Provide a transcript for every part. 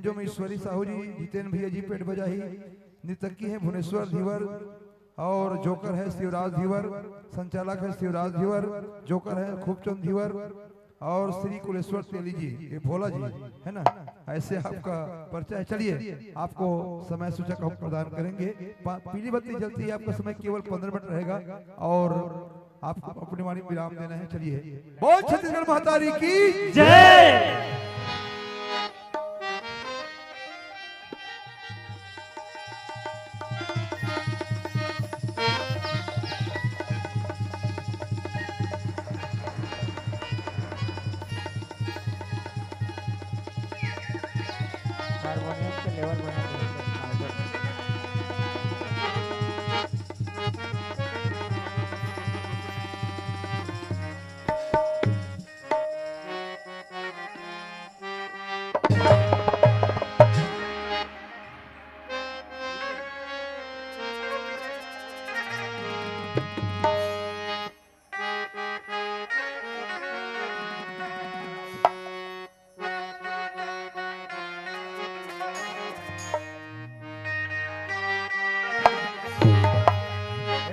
Banjo में ईश्वरी साहू जी, जितेंद्र भैया जी पेट बजाही, नृतकी है भुवनेश्वर धीवर, और जोकर है शिवराज धीवर, संचालक है शिवराज धीवर, जोकर है खूबचंद धीवर, और श्री कुलेश्वर तेली जी, ये भोला जी है ना। ऐसे आपका परिचय। चलिए आपको समय सूचक हम प्रदान करेंगे। पीली बत्ती जलती है, आपका समय केवल 15 मिनट रहेगा और आपको अपनी वाणी विराम देना है। चलिए, बोल छत्तीसगढ़ महातारी की जय। हारमोनियम के लेवल बना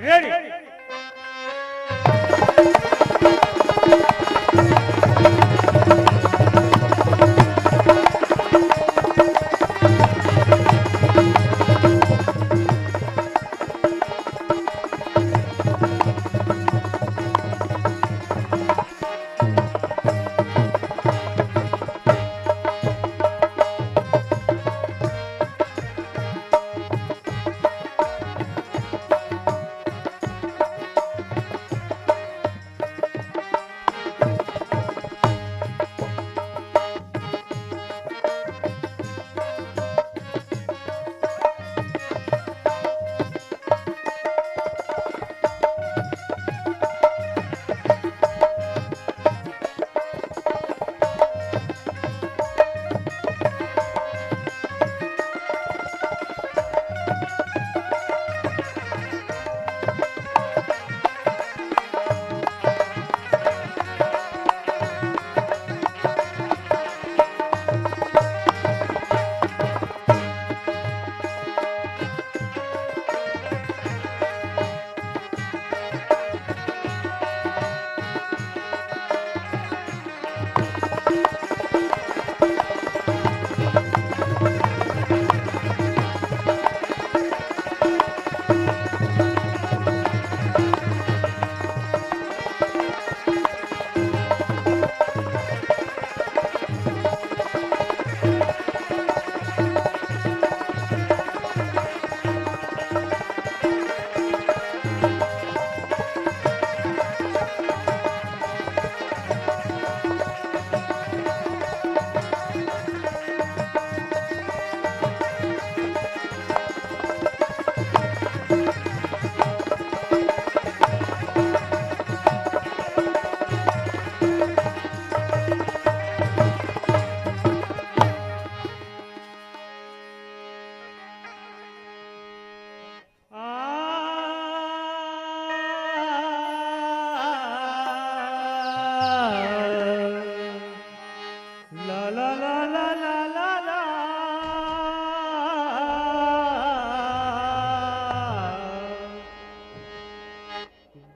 रेडी।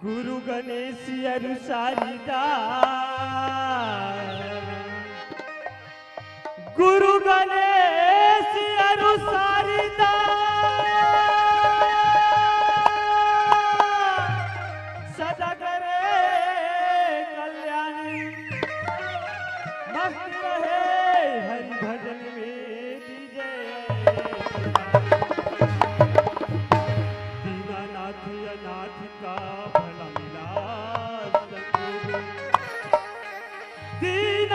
गुरु गणेश अनुसारीदार, गुरु गणेश अनुसारीदार, सदा करे कल्याणी, मस्त रहे हरि भजन में दीजे। दीनानाथ अनाथ का भला मिला सतगुरु, दीन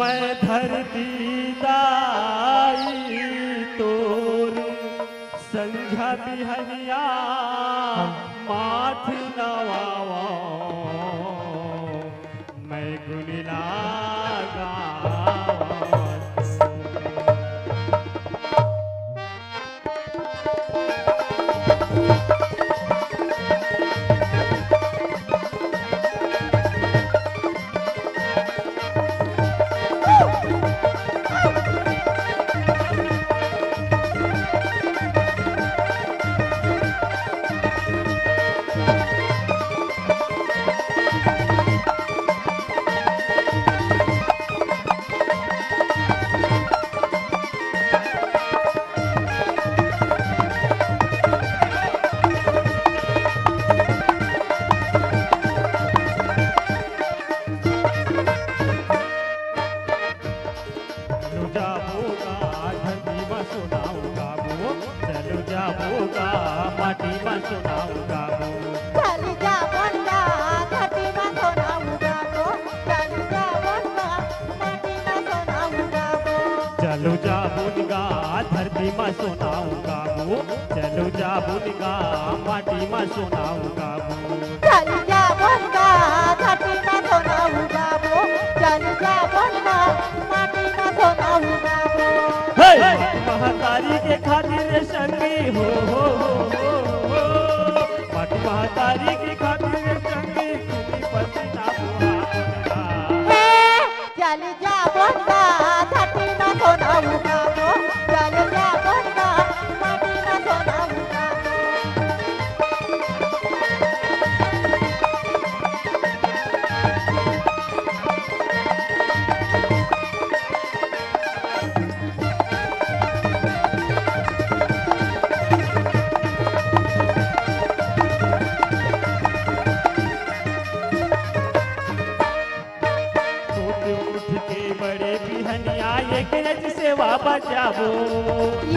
मैं धरती दाई तोर संझा बिहनिया माथ नवावा मैं गुण लागा माटी में सुनाऊंगा चल जा बंदा धरती में सुनाऊंगा वो चल जा बंदा माटी में सुनाऊंगा वो चलो जा बुनगा धरती में सुनाऊंगा वो चलो जा बुनगा माटी में सुनाऊंगा वो चल जा बंदा धरती में सुनाऊंगा वो चल जा बंदा माटी में सुनाऊंगा वो महतारी के खातिर संगी हो माटी महतारी के खातिर संगी तुम्ही पसीना बुहाऊंगा चल जा बंदा धरती में सुनाऊंगा वो चल जा बंदा माटी में सुनाऊंगा सेवा बजाबो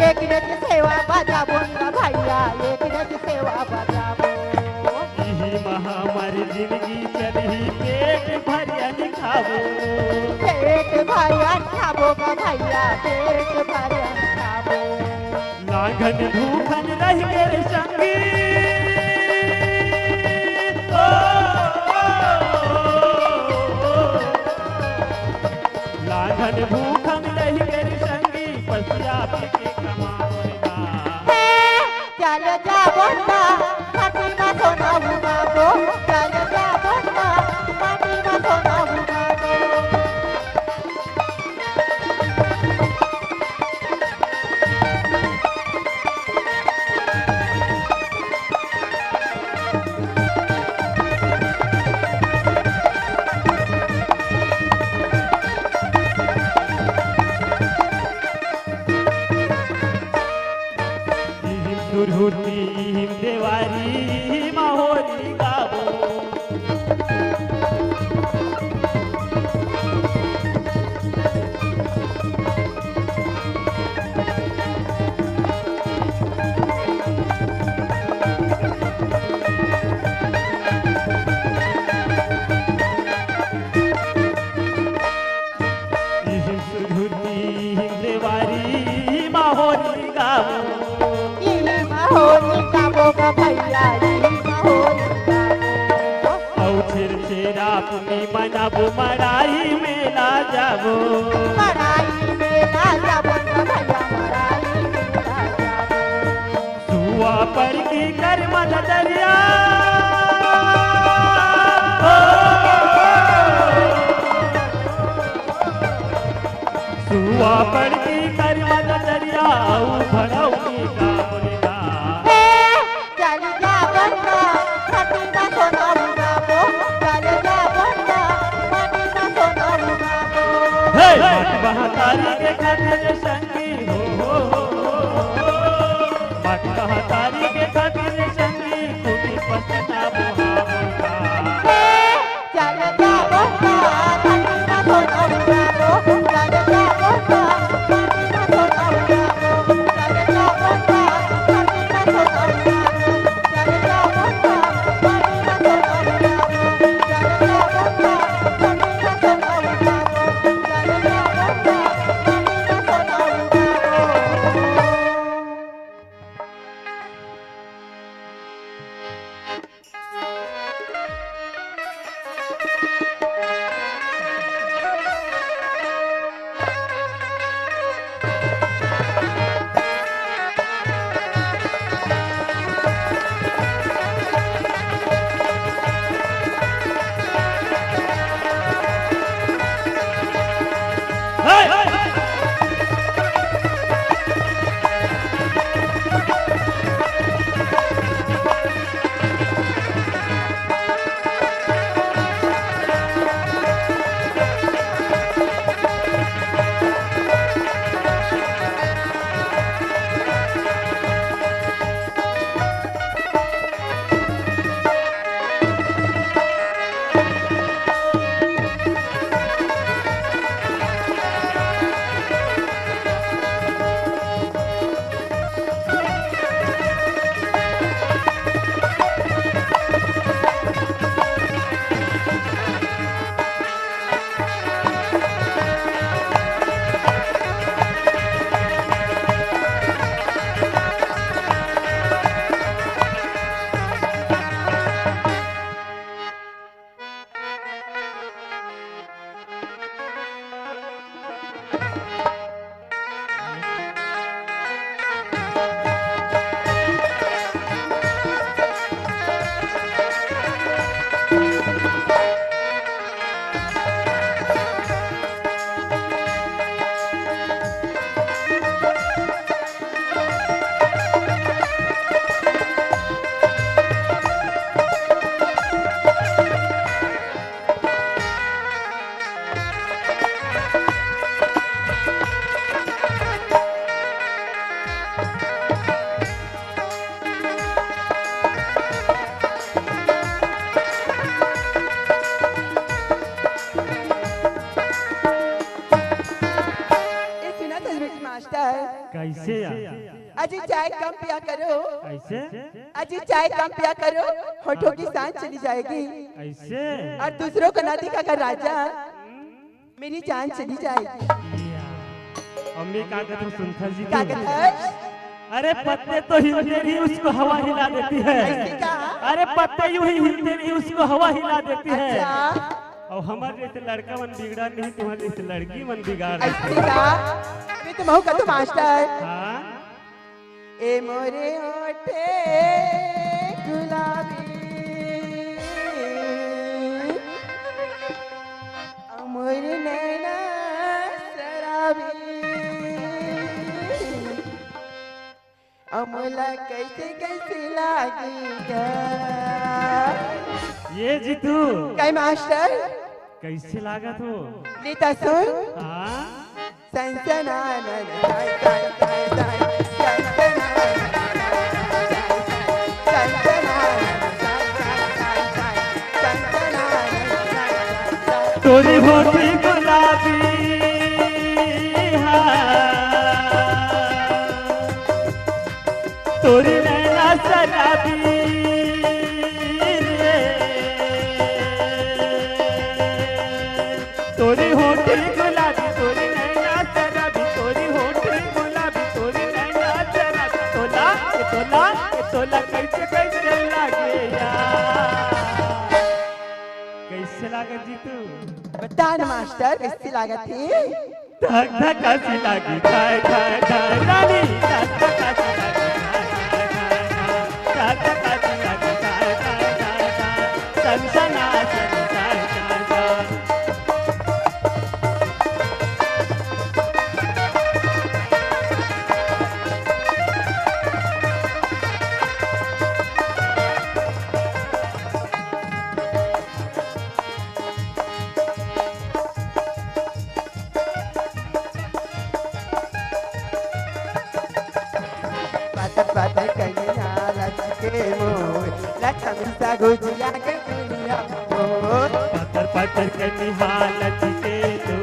एक रज सेवा बजाबो ना भैया एक रज सेवा बजाबो यही हमारी जिंदगी चली पेट भरियन खाबो पेट भरियन खाबो का भैया पेट भरियन खाबो लांघन भूखन रह के संगी लांघन भूखन रह के संगी पसिया के कमाऊंगा चल जा बंदा माटी में सुनाऊंगा वो चल जा बंदा माटी में सुनाऊंगा दुर्हुती देवारी माहोरी गाबो देवारी माहोरी गाबो होली गाबो का भैया होली गाबो औछिर छेरा पुनी मनाबो मराई मेला जाबो मराई मेला जाबो का भैया मराई मेला जाबो सुआ पर की कर मद दरिया सुआ पर की कर मद दरिया भरौनी का चल जा बंदा माटी में सुनाऊंगा वो चल जा बंदा माटी में सुनाऊंगा वो महतारी के खातिर संगी हो महतारी के खातिर संगी तुम्ही पसीना बुहाऊंगा चल जा बंदा माटी में सुनाऊंगा वो चल जा बंदा माटी में सुनाऊंगा वो चल जा बंदा माटी में सुनाऊंगा चल जा बंदा माटी में सुनाऊंगा चल जा बंदा माटी में सुनाऊंगा चल जा अजी चाय कम पिया करो, ऐसे अजी चाय कम पिया करो, होठों की सांस चली जाएगी ऐसे और दूसरों को ना दिखाकर राजा मेरी जान चली जाएगी। अम्मी का कहते सुनकर जी क्या तू? कहता है? अरे पत्ते तो हिलते नहीं उसको हवा हिला देती है। ऐसे क्या? अरे पत्ते यूं ही हिलते नहीं उसको हवा हिला देती है। अच्छा और हमारे जैसे लड़का मन बिगड़ा नहीं, तुम्हारे जैसे लड़की मन बिगाड़ ऐसे देती है। क्या? मैं तो महू का तो मास्टर। हाँ ए मोरे होठे गुलाबी अमर नैना शराबी अमला कैसे कैसे लागेगा। ये जीतू काय मास्टर कैसे लागत हो? लीता सुन हाँ सनसनानन सन सन सन सन सनसनानन सनसनानन सनसनानन तोरी होठी गुलाबी तोरी नैना शराबी रे। तोरी होठी गुलाबी तोरी नैना शराबी तोरी होठी गुलाबी तोरी नैना शराबी तोला ये तोला ये तोला कैसे कैसे लागे यार कैसे लागे जीतू? बता न मास्टर कैसी लागत थी। धक धक हंसी लागी खाए खाए खाए रानी धक धक हंसी लागी खाए धक धक हंसी लागी खाए खाए खाए खाए सनसना सनी खाए खाए खाए। पातर पातर कन्या लचके मोर लक्ष्मी सा गुजिया के दुनिया मोर पत्थर पत्थर के निहालत के तो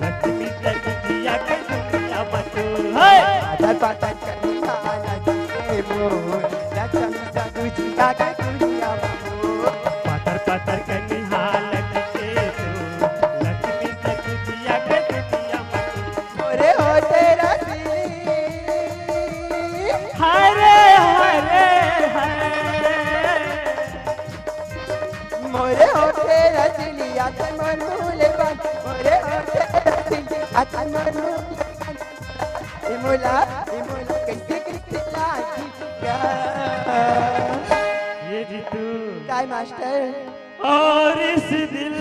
लक्ष्मी तक जिया के दुनिया बतो है। पातर पातर कन्या लचके मोर लक्ष्मी सा गुजिया के दुनिया मोर पत्थर पत्थर के निहालत के तो लक्ष्मी तक जिया के दुनिया बतो। मोरे हो तेरा सी हरे हरे हरे मोरे हो तेरा सिलिया तन मन मूले बन मोरे हो तेरा सिलिया तन मन मूले बन इमोला कैसे कैसे लागी क्या ये जीतू काय मास्टर और इस दिल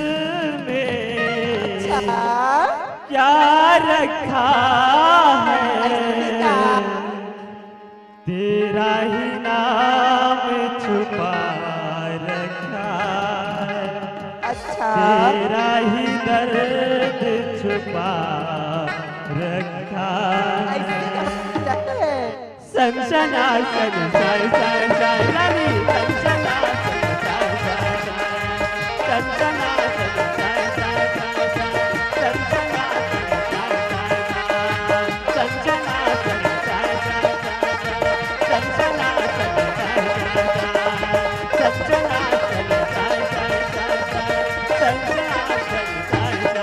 में अच्छा क्या रखा है तेरा ही नाम छुपा रखा है अच्छा तेरा ही दर्द छुपा रखा ऐसे है। क्या है सनसना सन सन सन सन रानी सनसना सन सन सन सन सनसना सन सन सन सन सन सनसना सन सन सन सन सनसना सन सन सन सन सनसना सन सन सन सन सनसना सन सन सन सन सनसना सन सन सन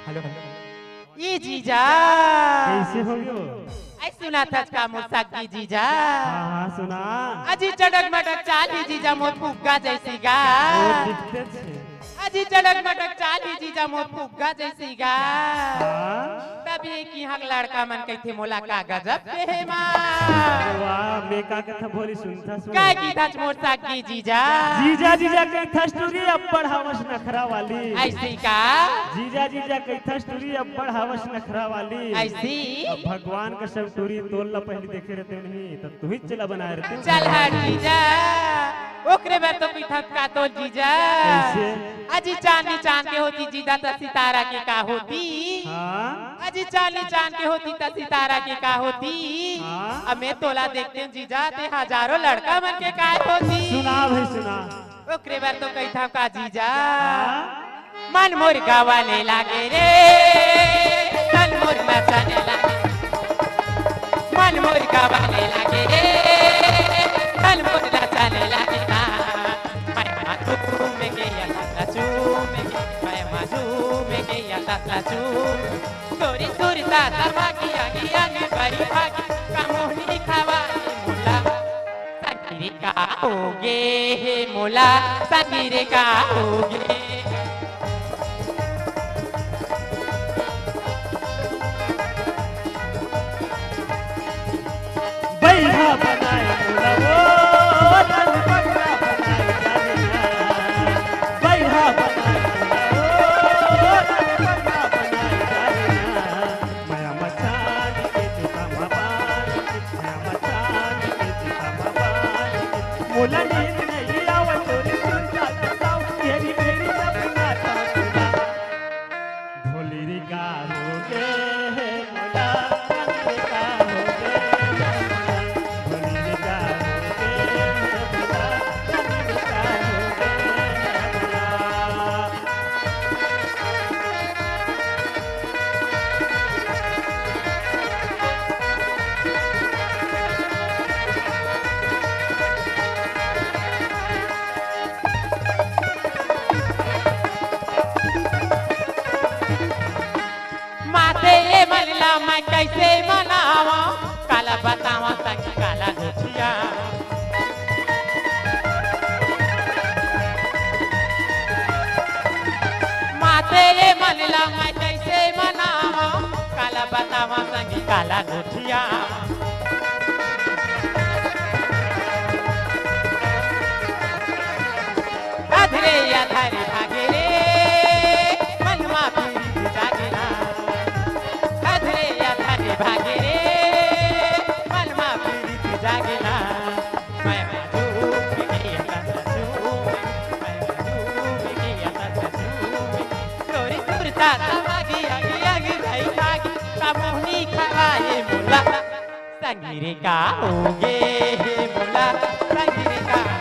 हेलो ई जीजा कैसे हो गयो? आई सुना था का मुर्सा की जीजा हाँ हाँ सुना। अजी चटक मटक चाली जीजा मोर फुग्गा जैसी गा और दिखते छे। अजी चटक मटक चाली जीजा मोर फुग्गा जैसी गा हाँ? तभी की हक लड़का मन कहते मोला का गजब के मां वाह मैं का कथा बोली सुनता सुन। काय की था मुर्सा की जीजा जीजा जीजा कई था स्टोरी अब्बड़ हवस नखरा वाली। ऐसी का जीजा जीजा कई था स्टोरी अब्बड़ हवस नखरा वाली। ऐसी अब भगवान का सब स्टोरी तोल ला पहले देखे रहते नहीं तो तू ही चला बनाए रहते। चल हट जीजा ओकरे बार तो पीठा का तो जीजा कैसे? अजी चांदी चांद के होती जीजा तो सितारा के का होती हाँ? अजी चांदी चांद के होती तो सितारा के का होती हाँ? अब मैं तोला देखते हूँ जीजा ते हजारों लड़का मन के का होती सुना भाई सुना। ओकरे बार तो कही था का जीजा हाँ? मन मोर गवाने लागे रे तन मोर नचने लागे मन मोर गवाने लागे रे तन मोर नचने लागे मैं माचू में गया लाचू में मैं माचू में गया लाचू तोरी तोरी ताता मागी आगे आगे बड़ी भागी कामोनी खावानी मुला संगीरे का होगे हे मुला संगीरे का होगे बैठा बनाए मुला वो तन पगला बनाए जानेना। बैठा बनाए मुला वो तन पगला बनाए जानेना। माया मचान के चिता मबान माया मचान के चिता मबान मुला नींद नहीं आवत तोरी सुनता बताओ तेरी मेरी सपना था सुना भोली रे गाओगे मुला तन गाओगे मैं कैसे मनावा काला बतावा संग काला गोठिया माते ये मनला मैं कैसे मनावा काला बतावा संग काला गोठिया अधरे अधरे भागे रे मनवा पीड़ी जागेला अधरे अधरे भागे रे मनवा पीड़ी जागेला मैं डूब गई मैं डूब गई तोरी तुरता तमागी आगे आगे भाई भागी कामोनी खवाए मुला संगीरे का होगे मुला संगीरे का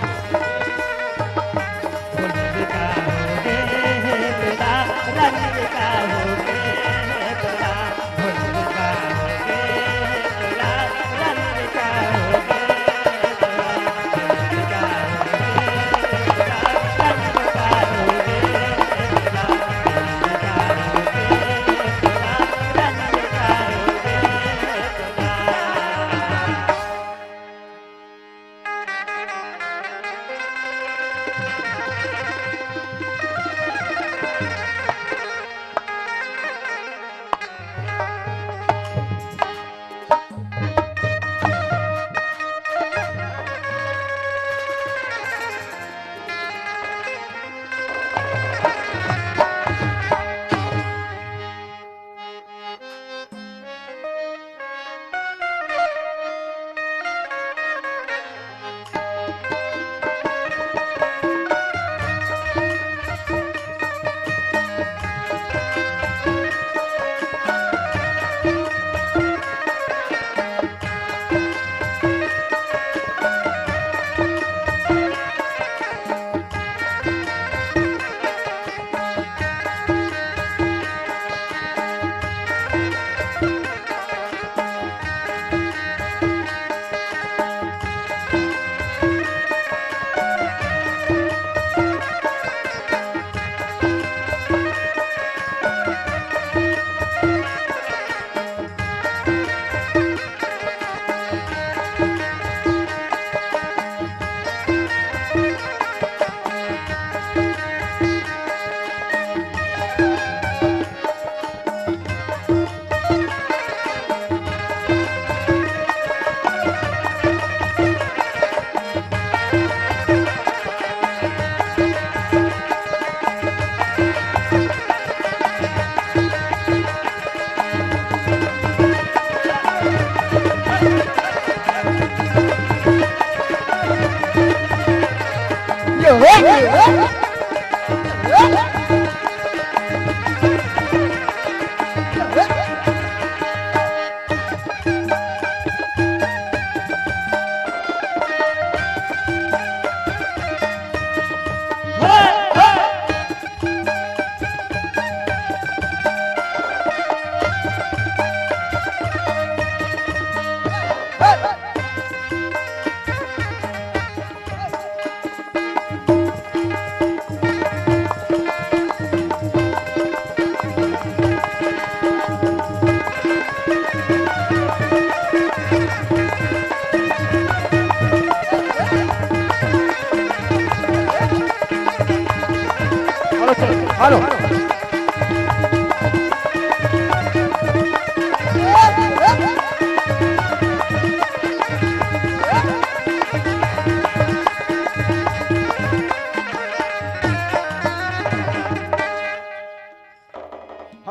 हेलो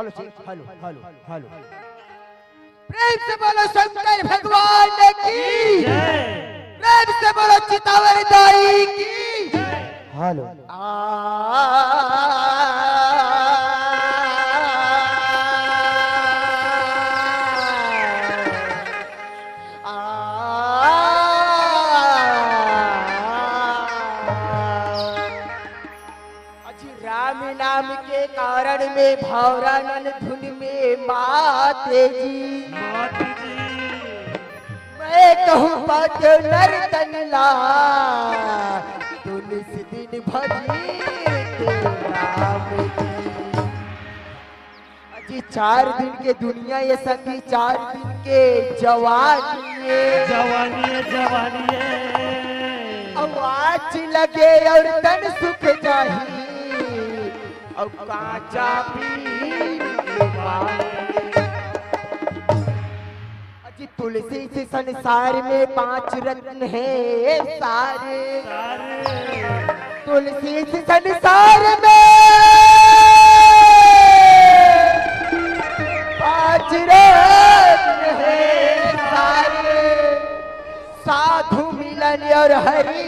हेलो जी, हेलो हेलो हेलो। प्रेम से बोलो शंकर भगवान की, प्रेम से बोलो चितावर दाई की। हेलो राम नाम के कारण में भौरानन धुन में माते जी, मैं कहूँ बात नर्तन ला तुलसी दिन भजी राम जी। अजी 4 दिन के दुनिया ये सखी, 4 दिन के जवानी जवानी आवाज लगे और तन सुख जाही और कांचा पी अजी तुलसी से संसार में 5 रत्न है सारे, तुलसी से संसार में 5 रत्न है सारे। साधु मिलन और हरि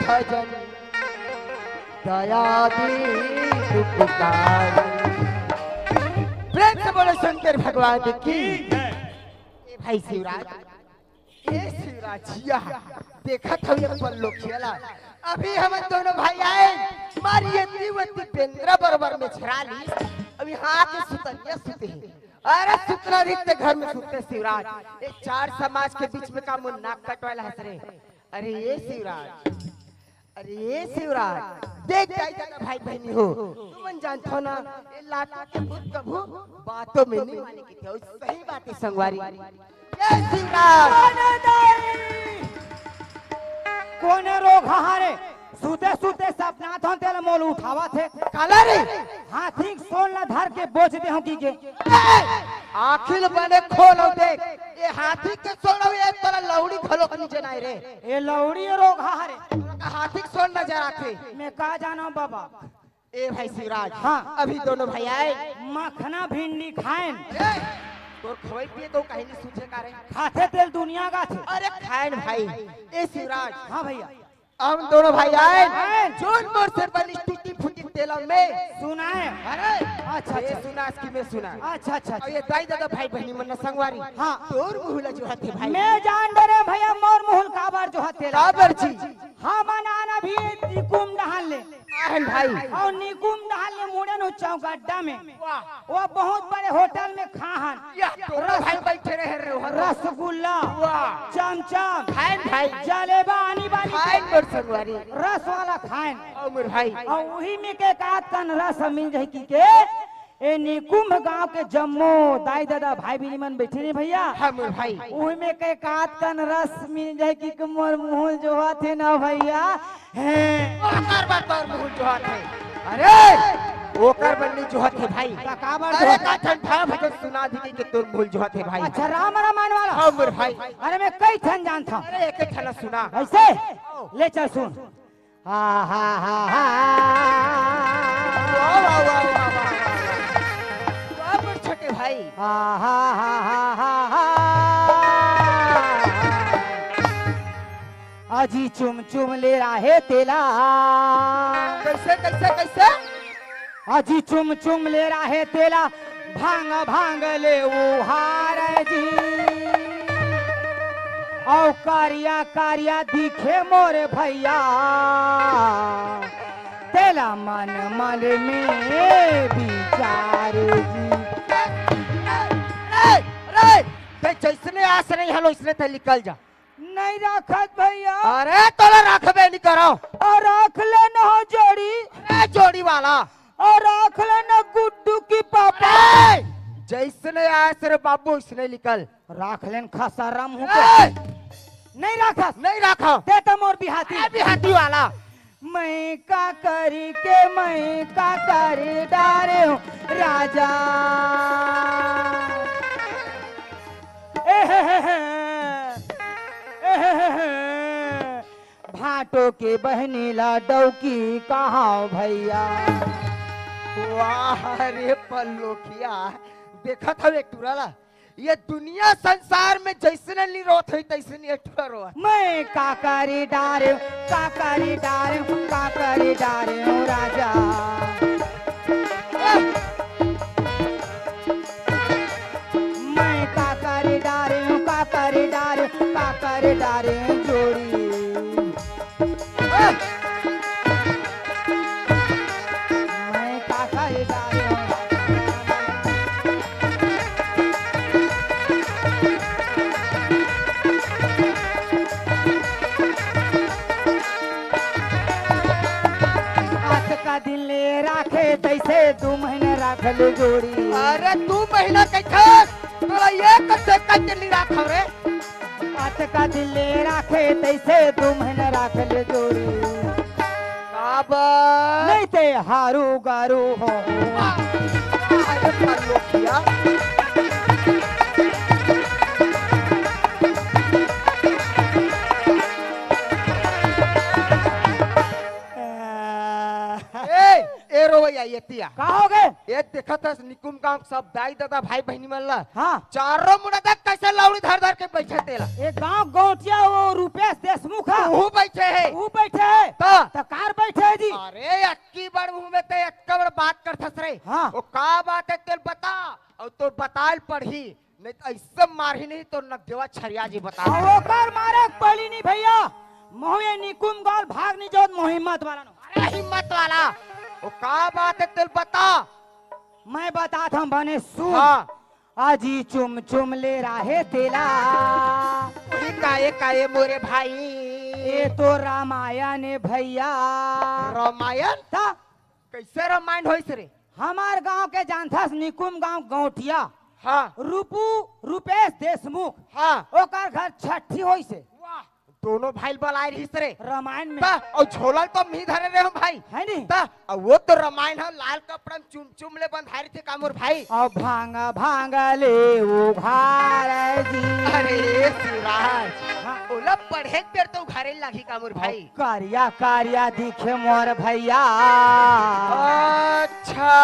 भजन दया दी पुकार। प्रेम से बोलो शंकर भगवान की। ए भाई शिवराज, ए शिवराजिया देखा था ये पल्लो खेला। अभी हम दोनों भाई आए, मारी ये दीवती पेंद्रा बरबर में छरा ली। अभी हाँ के सुतनिया सुते हैं। अरे सुतना रिक्त घर में सुते शिवराज। ये 4 समाज के बीच में का मुन नाक कटवाला हंस रहे। अरे ये शिवराज, अरे ये शिवराज देख जाए भाई बहनी हो, तुम जानते हो ना ये लाटा के भूत कभू बातों में नहीं माने की थे। सही बात है संगवारी। ये शिवराज कोने रोग हारे सुते सुते सपना थो तेल मोल उठावा थे काला रे हाथी सोन ला धर के बोझ दे हम की के आखिल बने खोलो देख ये हाथी के सोनो ये तोरा लौड़ी खलो कनी जनाई रे। ए लौड़ी रोग हारे हाथी के सोन नजर आखे मैं का जाना बाबा। ए भाई शिवराज, हाँ। अभी दोनों भाई आए, मखना भिंडी खाएं तो खवाई पिए तो कहीं नहीं सूझे का रे। खाते तेल दुनिया का थे। अरे खाएं भाई। ए शिवराज, हाँ भैया हम दोनों भाई आए जोन मोर से बनी टूटी फूटी तेल में सुनाए। अरे अच्छा ये अच्छा सुना इसकी मैं सुना। अच्छा अच्छा और ये दाई दादा भाई बहनी मन संगवारी। हाँ। तोर मुहला जो हाथे भाई मैं जान डरे भैया मोर मोहल काबर जो हते काबर जी हाँ मनाना भी निकुम डहाल ले आहन भाई और निकुम डहाल ले मुड़न हो चौगड्डा में वाह वो बहुत बड़े होटल में खाहन या तोरा भाई बैठे रहे रे रसगुल्ला वाह चमचम खाएं भाई जलेबा आनी बानी खाएं मोर संगवारी रस वाला खाएं ओ मोर भाई और वही में के कातन रस मिल जाए की के ए निकुंभ गांव के जम्मो दाई दादा भाई भी निमन बैठे ने भैया। हाँ मोर भाई वही में के कातन रस मिल जाए की के मोर मुंह जो थे ना भैया है ओकर बात तोर मुंह जो हाथे। अरे ओकर बन्नी जो हाथे भाई काबर अरे का ठंडा भजन सुना दी के तोर मुंह जो हाथे भाई। अच्छा राम रामायण वाला हाँ मोर भाई अरे मैं कई ठन जानता हूं। अरे एक ठला सुना ऐसे ले चल सुन हा हा हा हा वाह वाह वाह वाह वाह छोटे भाई हा हा हा हा हा अजी चुम चुम ले राहे तेला कैसे कैसे कैसे अजी चुम चुम ले राहे तेला भांग भांग ले उहार जी औ कारिया कारिया दिखे मोरे भैया तेला मन मन में विचार जी रे जैसने आस नहीं हलो इसने ते निकल जा नहीं रखत भैया अरे तोला रखबे नहीं करो और रख ले न हो जोड़ी अरे जोड़ी वाला और रख ले न गुड्डू की पापा ए, जैसने आस रे बाबू इसने निकल राख लेन खसाराम हूँ ए, नहीं रखत नहीं रखो दे तो मोर बिहाती ए बिहाती वाला मैं का करी के मैं का करी डारे हूँ राजा भाटो के बहनी लाडो की कहाँ भैया वाह रे पल्लोकिया देखा था एक टुराला ये दुनिया संसार में जैसने नहीं रोत है तैसने एक टुरा रोआ मैं काकारी डारे काकारी डारे काकारी डारे हूँ राजा मैं काकारी डारे हूँ काकारी डारे काकारी डारे जोड़ी मैं काकारी डारे हूँ दिन ले राखे तैसे 2 महीने राखल जोड़ी अरे तू महीना कैसे तोरा ये कते कते नहीं राखो रे आत का दिल ले राखे तैसे 2 महीने राखल जोड़ी अब नहीं ते हारू गारू हो अरे पल्लोकिया ए रोवैया ये तिया कहोगे ये देखा था निकुम गांव सब दाई दादा भाई बहनी मल्ला हाँ चारों मुंडा तक कैसे लाउड़ी धर धर के बैठे तेला ये गांव गौटिया वो रुपेश देशमुख है वो बैठे है वो बैठे है तो कार बैठे है जी अरे अक्की बड़ मुंह में ते अक्का बड़ बात कर थस रे हाँ। वो का बात है तेल बता और तो बताल पढ़ी नहीं तो ऐसे मारही नहीं तो नगदेवा छरिया जी बता और वो कार मारे पड़ी नहीं भैया मोहे निकुम गाल भाग नहीं जोत मोहिम्मत वाला नो अरे हिम्मत वाला वो का बात है तेल बता मैं बताता हूँ बने सुन हाँ आजी चुम चुम ले राहे तेला ये काये मोरे भाई ये तो रामायण है भैया रामायण था कैसे रामायण होइस रे हमार गांव के जानथस निकुम गांव गौटिया हाँ रूपू रुपेश देशमुख हाँ ओकर घर छठी होई से वाह दोनों भाई बलाए रही रे रामायण में ता और झोला तो मी धरे रे हम भाई है नहीं ता और वो तो रामायण है लाल कपड़ा में चुम चुम ले बंधारी थे कामोर भाई और भांग भांग ले उघार जी अरे शिवराज हाँ। ओला पढ़े पेड़ तो घरे लागी कामोर भाई कारिया कारिया दिखे मोर भैया अच्छा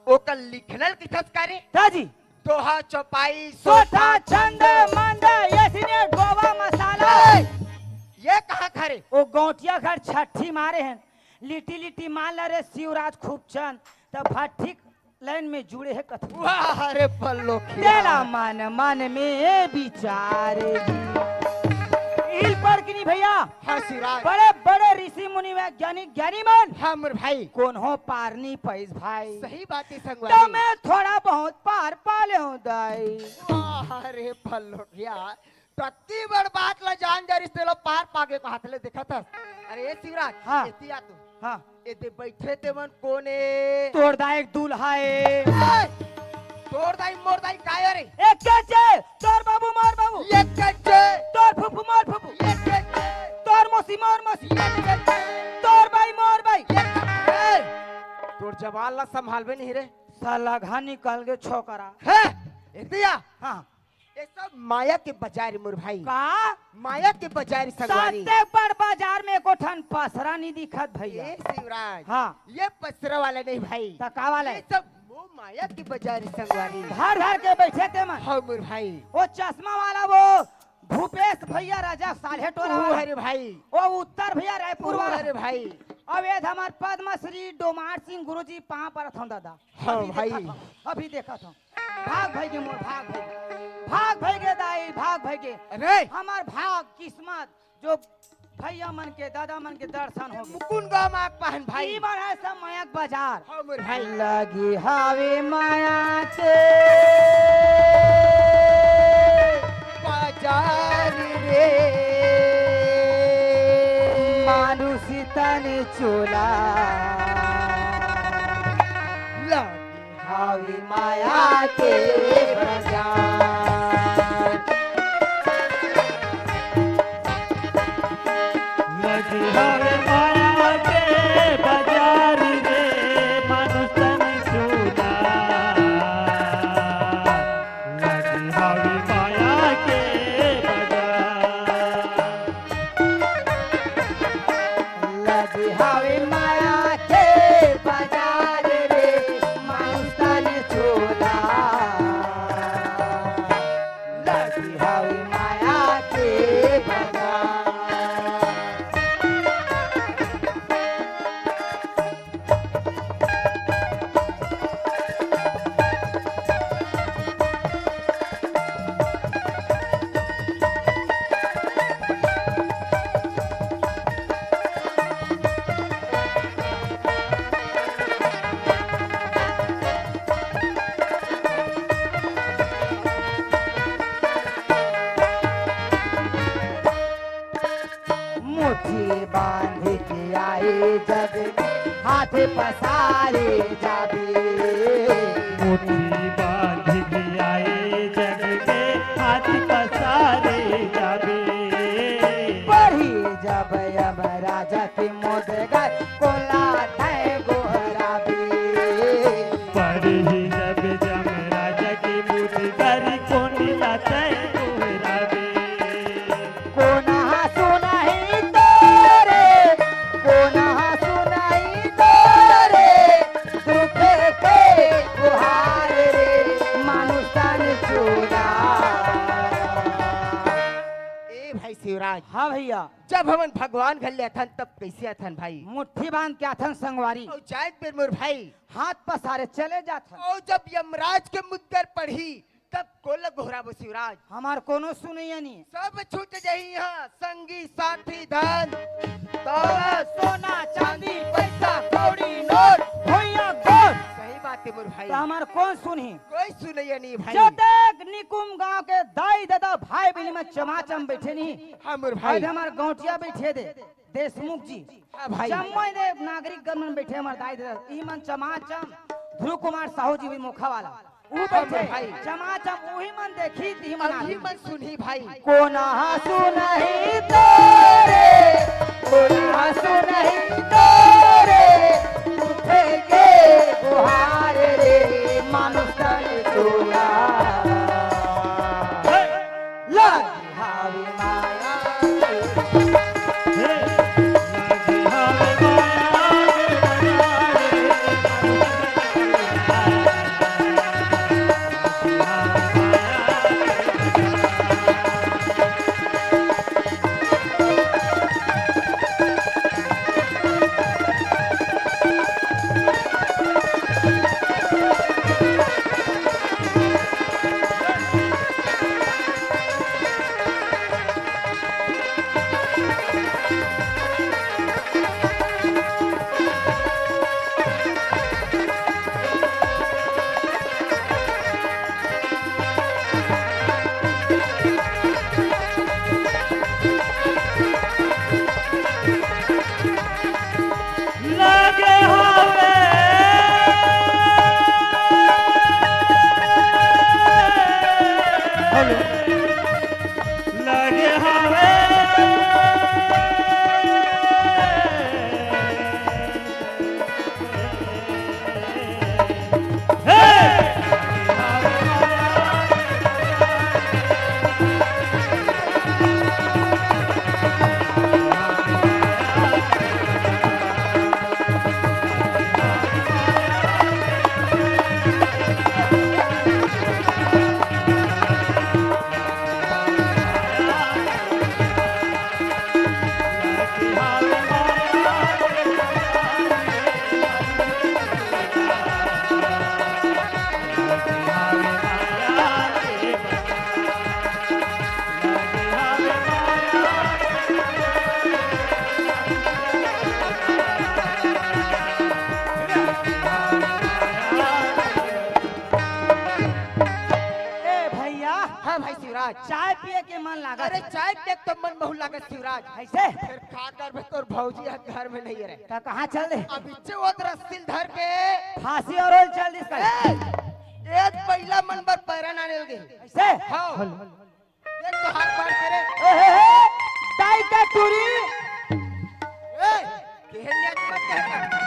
ओका लिखनल किथस करे ताजी दोहा चौपाई सोटा छंद मंद यसिने गोवा मसाला ये कहाँ खरे वो गौटिया घर छठी मारे हैं लिट्टी लिट्टी मान ला रे शिवराज खूब चंद तब भट्टी लाइन में जुड़े है कथू वाह अरे पल्लो तेरा मन मन में विचार इल पर की नहीं भैया हाँ शिवराज बड़े बड़े ऋषि मुनि वैज्ञानिक ज्ञानी मन हाँ मोर भाई कौन हो पारनी पैस भाई सही बात है तो संगवारी मैं थोड़ा बहुत पार पाले हूँ दाई वाह अरे पल्लो तत्ती बड़ बात ला जान जा रिश्ते लो पार पागे को हाथ ले देखा था अरे ये शिवराज हाँ। एती आ तू हाँ एते बैठे ते मन कोने तोड़ दा एक दूल्हा है तोड़ दाई मोर दाई काय रे एक कच्चे तोर बाबू मार बाबू ये कच्चे तोर फुफू मार फुफू ये कच्चे तोर मौसी मार मौसी ये कच्चे तोर भाई मार भाई ये कच्चे तोर जवान ला संभालबे नहीं रे साला घा निकल के छोकरा है एतिया हाँ ये सब माया के बाजार मोर भाई का माया के बाजार संगवारी सत्ते पर बाजार में को ठन पसरा नहीं दिखत भैया ये शिवराज हाँ ये पसरा वाला नहीं भाई तका वाले ये सब वो माया की बाजार संगवारी घर घर के बैठे थे मन हाँ मोर भाई वो चश्मा वाला वो भूपेश भैया राजा साले टोला ओ वाला। अरे भाई, वो उत्तर भैया रायपुर वाला। अरे भाई, अवैध हमार पद्मश्री डोमार सिंह गुरुजी पाँव पर था दादा। हाँ अभी भाई। देखा था, अभी देखा था। भाग भाई के मोर, भाग भाई के दाई, भाग भाई के। अरे हमार भाग किस्मत जो भैया मन के दादा मन के दर्शन हो गए। मुकुंद गाँव में पहन भाई। ई बार है सब मयक बाजार। हाँ मोर भाई, लगी हावे माया के बाजार रे मानुषी तन चोला लगे हावे माया के बाजार। लगी हवे माया के बाजार रे मानुष तन चूला। लगी हवे माया के बाजार। लगी हावे माया के बाजार रे मानुष तन चोला। लगी हावे माया के बाजार। मुट्ठी बांध के आए जब हाथ पसारे जाबे। मुट्ठी बांध के आए जग के हाथ पसारे जाबे। बढ़ी जब यम राजा के मोद गए कोला तय गोहराबे। पढ़ी जब जम राजा की मुदगर कोनिला तय गोहराबे। कोना सुनाई तोरे, कोना सुनाई तोरे, दुख के गुहार रे मानुष तन चोला। ए भाई शिवराज, हाँ भैया, जब हमन भगवान घर ले अथन तब कैसे अथन भाई? मुट्ठी बांध के अथन संगवारी, और जायद बेर मोर भाई, हाथ पसारे चले जात हन। और जब यमराज के मुद्दर पढ़ी तब कोलक घोराबो शिवराज। हमार कोनो सुनिए नहीं। सब छूट जाही यहाँ, संगी साथी धन दौलत सोना चांदी पैसा कौड़ी नोट। भैया गोर सही बात है मोर भाई, तो हमार कौन सुनी? कोई सुनैया नहीं भाई। जो तक निकुम गांव के दाई दादा भाई बहनी में चमाचम बैठे नहीं। हाँ मोर भाई, आज हमार गौटिया बैठे दे देशमुख जी। हाँ भाई, जम्मई दे नागरिक गण में बैठे हमार दाई दादा। ई मन चमाचम ध्रुव कुमार साहू जी भी मुखा वाला ऊ बैठे भाई। चमाचम वही मन देखी ती मन अभी आली। मन सुनी भाई। कोना सुनहि तोरे, कोना सुनहि तोरे, उठे के गुहार रे मानुष तन चोला। लगी हावे माया लगी हवे माया शिवराज। चाय पिए के मन लागत अरे चाय देख तो मन बहुत लागत शिवराज। ऐसे फिर खा कर भी तोर भौजी घर में नहीं रहे। तो कहाँ चल दे अब इच्छे वो रस्सिल धर के फांसी और रोल चल दिस कर एक पहला मन पर पैरा ना ले गए। ऐसे हाँ देख तो हाथ पार करे। टाई का टूरी ए केहनिया मत कहना।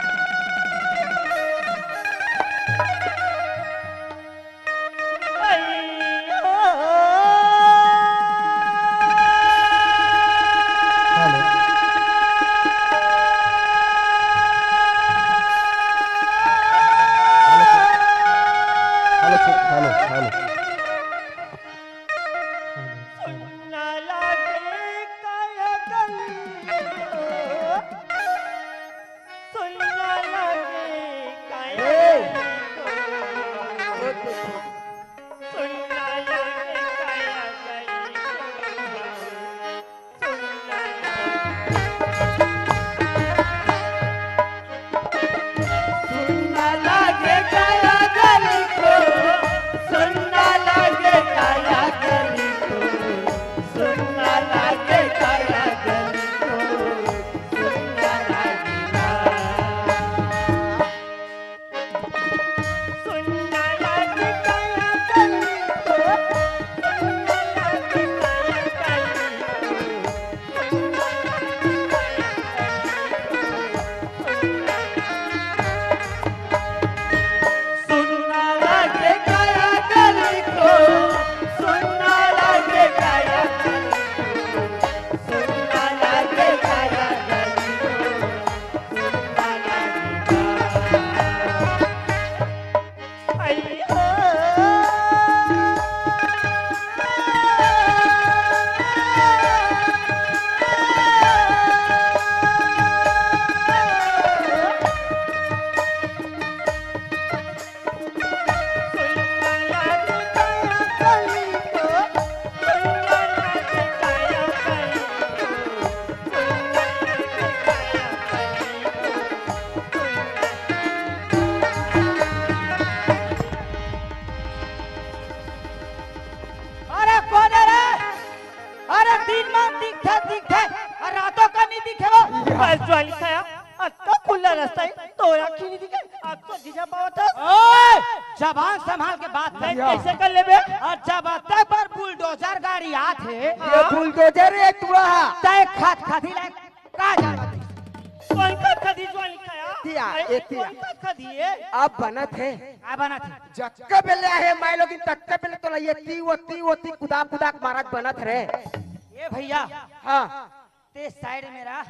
जबान संभाल के बात कर कैसे कर लेबे? और जब तक पर बुलडोजर गाड़ी आथे ये बुलडोजर है तुआ। तय खात खाती लाग का जाना कौन का खदी जो लिखाया? तिया, अरे, ए तिया। कौन का खदी है? अब बनत है आ बना थी जक्का बेले है माय लोग तक्का बेले तो ये ती कुदाक कुदाक मारत बनत रे। ये भैया हाँ ते साइड मेरा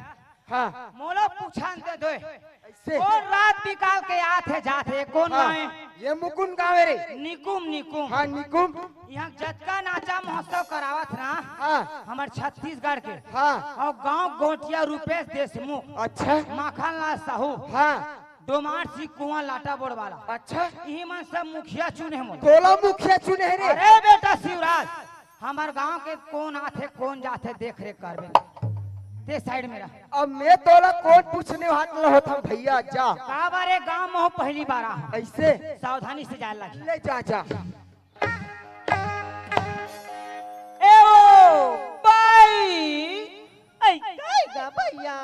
हाँ मोला पूछान दे दो ऐसे कौन रात बिकाल के आथे जाथे कौन हाँ, गाए ये मुकुंद गाँव है रे। निकुम निकुम हाँ निकुम। यहाँ जटका नाचा महोत्सव करावत ना हाँ हमार छत्तीसगढ़ के हाँ और गांव गोटिया रूपेश देशमुख अच्छा माखन लाल साहू हाँ डोमार सिंह कुआं लाटा बोर्ड वाला अच्छा यही मन सब मुखिया चुने मोल तोला मुखिया चुने है रे। अरे बेटा शिवराज हमार गांव के कौन आथे कौन जाथे देख रेख करबे ते साइड मेरा अब मैं तोला कौन पूछने हाथ ल होता भैया जा का बारे गांव में हो पहली बार आ ऐसे सावधानी से जाए लगी ले जा जा। ए ओ बाई ऐ काएगा भैया?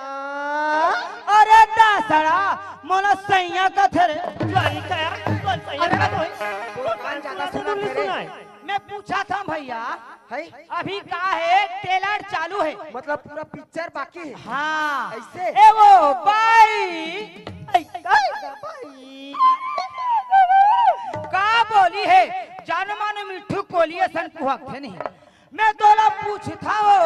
अरे दासड़ा मोला सैया का थरे जो लिखाया? कौन सा ये का होय? कौन ज्यादा सुना नहीं तेरे? सुना है? मैं पूछा था भैया है अभी का है ट्रेलर चालू है मतलब पूरा पिक्चर बाकी है। हाँ ऐसे? ए वो बाई ऐ काएगा भाई? का बोली है जान मानो मिठू कोलिए सन कुहक थे नहीं मैं तोला पूछता हो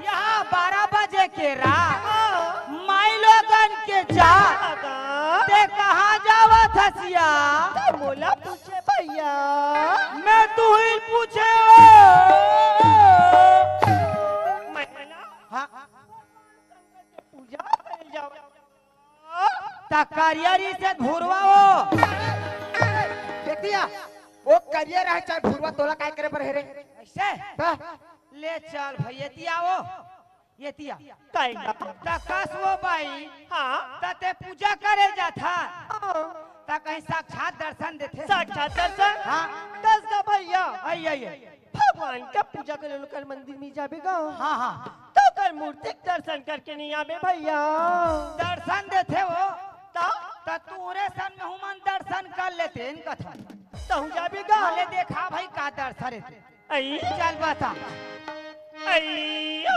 यहाँ 12 बजे के रात माई लोगन के जा ते कहाँ जावा थसिया मोला पूछे भैया। मैं तू ही पूछे मैं ना हाँ पूजा करे जाओ। तकरियरी से भूरवा हो देखिया वो करियर है चाहे भूरवा तोला काय करे पर है रे। ऐसे हाँ, ले चल भैया तिया वो ये तिया काएगा? तकस वो बाई हाँ तते पूजा करे जाथा ता कहीं साक्षात दर्शन देते साक्षात दर्शन हाँ दस का भैया आइए भगवान का पूजा करे कर मंदिर में जाबेगा हाँ हाँ तो कर मूर्ति के दर्शन करके नहीं आवे भैया दर्शन देते हो तो तूरे सन में हुमन दर्शन कर लेते इनका था तो जाबेगा ले देखा भाई का दर्शन है आई चल बता अयो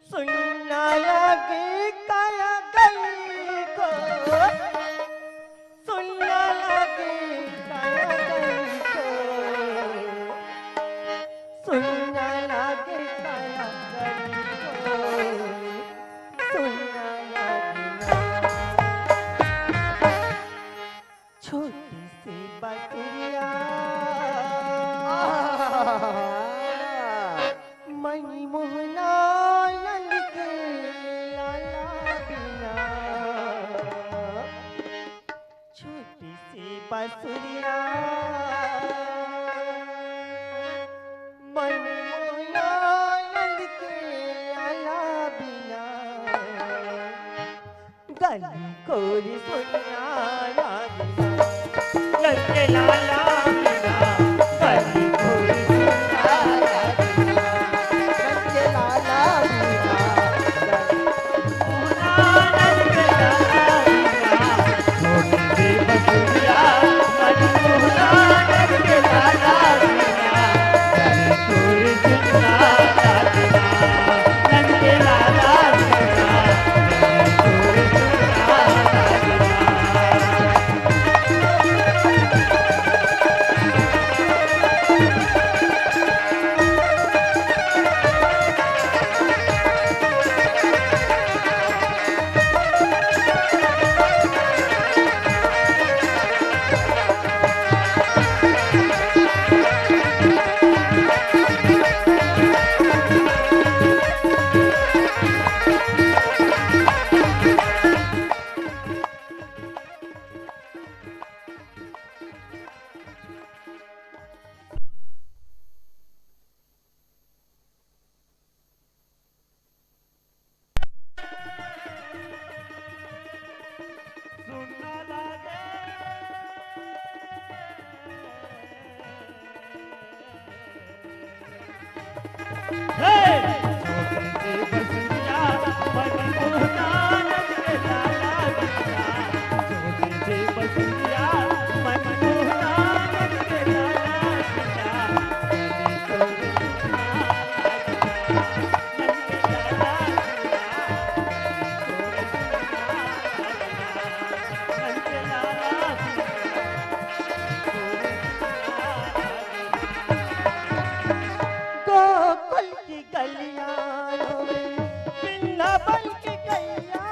सुनना लगे काया गई को सुनना लगे काया गई को सुनना लगे काया गई को सुनना लगे छोटी सी बकरिया मणि मोहना ललके लाला बिना छोटी सी बसुरिया मणि मोहना ललके लाला बिना गली कोरी सुनिया ललके लाला बिना गली कोरी सुनिया ललके लाला बिना ललके लाला बिना छोटी सी बसुरिया मणि मोहना ललके लाला बिना गली कोरी सुनिया ललके लाला बिना गली गोकुल की गलियां रोए वृंदावन की गैया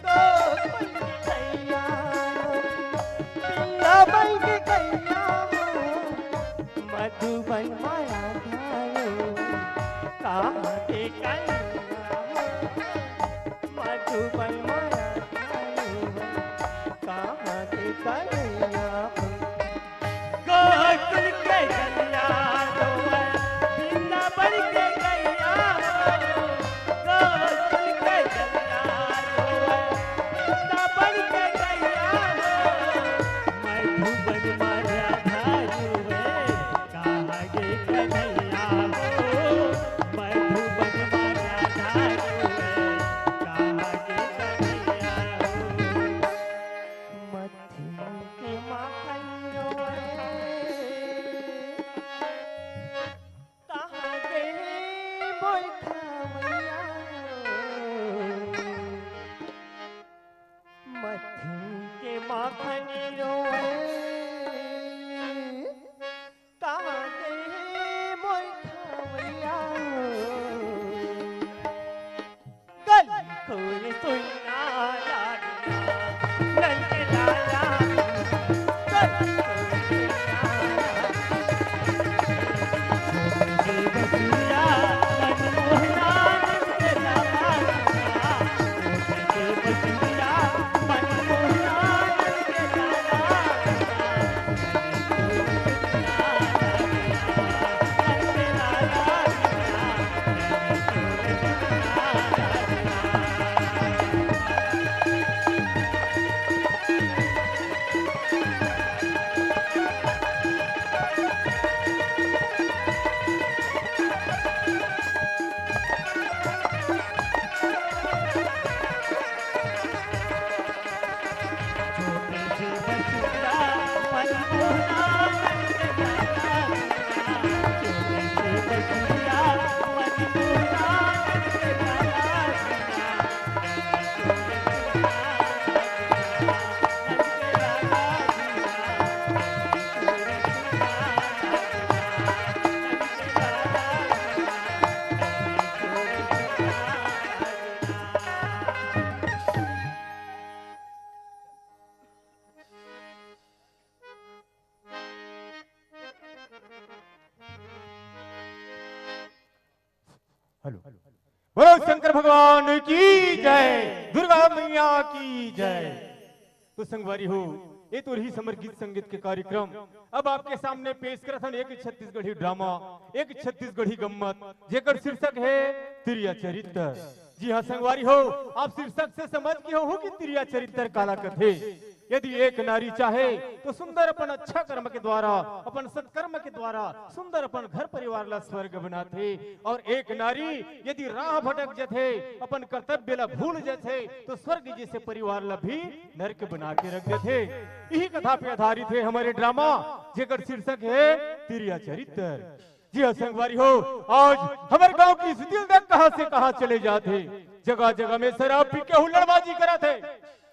गोकुल की गैया वृंदावन की गैया मधुबन माया धारो कहाँ के कन्या मधुबन माया धारो कहाँ के कन्या गोकुल के गलिया रोए वृंदावन के गैया गोकुल के गलिया रोए वृंदावन के गैया मधुबन माया धारो कहाँ गे कन्हैया हो मधुबन माया धारो कहाँ गे कन्हैया हो मथुरा के माखन कहाँ गे मोर खवैया मथुरा के माखन रोए कहाँ गे मोर खवैया गली खोल सुनना लागना ललके लाला गली खोल सुनना बसुरिया मन मोहना हेलो, बोलो शंकर भगवान की जय, दुर्गा मैया की जय। तो संगवारी हो, ये तो रही समर गीत संगीत के कार्यक्रम। अब आपके सामने पेश करत हन एक छत्तीसगढ़ी ड्रामा, एक छत्तीसगढ़ी गम्मत, जेकर शीर्षक है तिरिया चरित्र। जी हाँ संगवारी हो, आप शीर्षक से समझ के हो कि तिरिया चरित्र काला कथे। यदि एक नारी चाहे तो सुंदर अपन अच्छा कर्म के द्वारा, अपन सत्कर्म के द्वारा सुंदर अपन घर परिवार ला स्वर्ग बनाथे। और एक नारी यदि राह भटक जथे, अपन कर्तव्य ला भूल जथे, तो स्वर्ग जैसे परिवार ला भी नरक बना के रख देथे। यही कथा पे आधारित है हमारे ड्रामा, जेकर शीर्षक है तिरिया चरित्र। जी हाँ संगवारी हो, आज हमारे गांव की स्थिति देख कहां से कहां चले जाते। जगह जगह में शराब पी के हुल्लड़बाजी करा थे,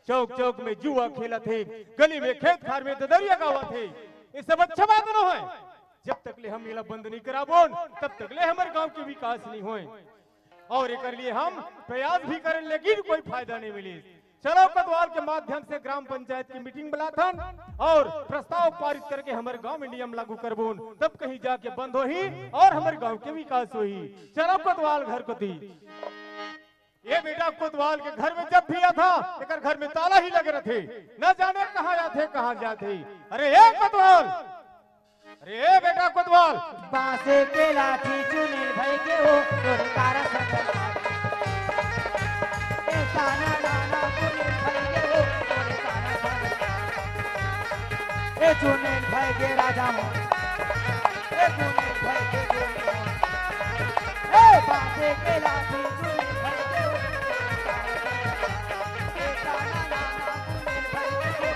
चौक चौक में जुआ खेला थे, गली में खेत खार में ददरिया गावा थे। ये सब अच्छा बात न है। जब तक ले हम मेला बंद नहीं कराबोन, तब तक ले हमारे गांव के विकास नहीं होए। और एक लिए हम प्रयास भी करें, लेकिन कोई फायदा नहीं मिली। चलो कोतवाल के माध्यम से ग्राम पंचायत की मीटिंग बुलाथन और प्रस्ताव पारित करके हमारे गांव में नियम लागू करबोन, तब कहीं जाके बंद हो ही और हमारे गांव के विकास हो ही। चलो कोतवाल घर को थी। ये बेटा कोतवाल के घर में जब भी आता, एक घर में ताला ही लगे रहते, न जाने कहाँ जाते कहाँ जाते। अरे ये कोतवाल, अरे ये बेटा कोतवाल, बांसे के लाठी चुनिल भाई के हो तोरे तारा संग ए ताना नाना चुनिल भाई के हो तोरे तारा संग ए चुनिल भाई के राजा हो ए चुनिल भाई के गोरी हो ए बांसे के लाठी चुनिल भाई के हो ए ताना नाना चुनिल भाई के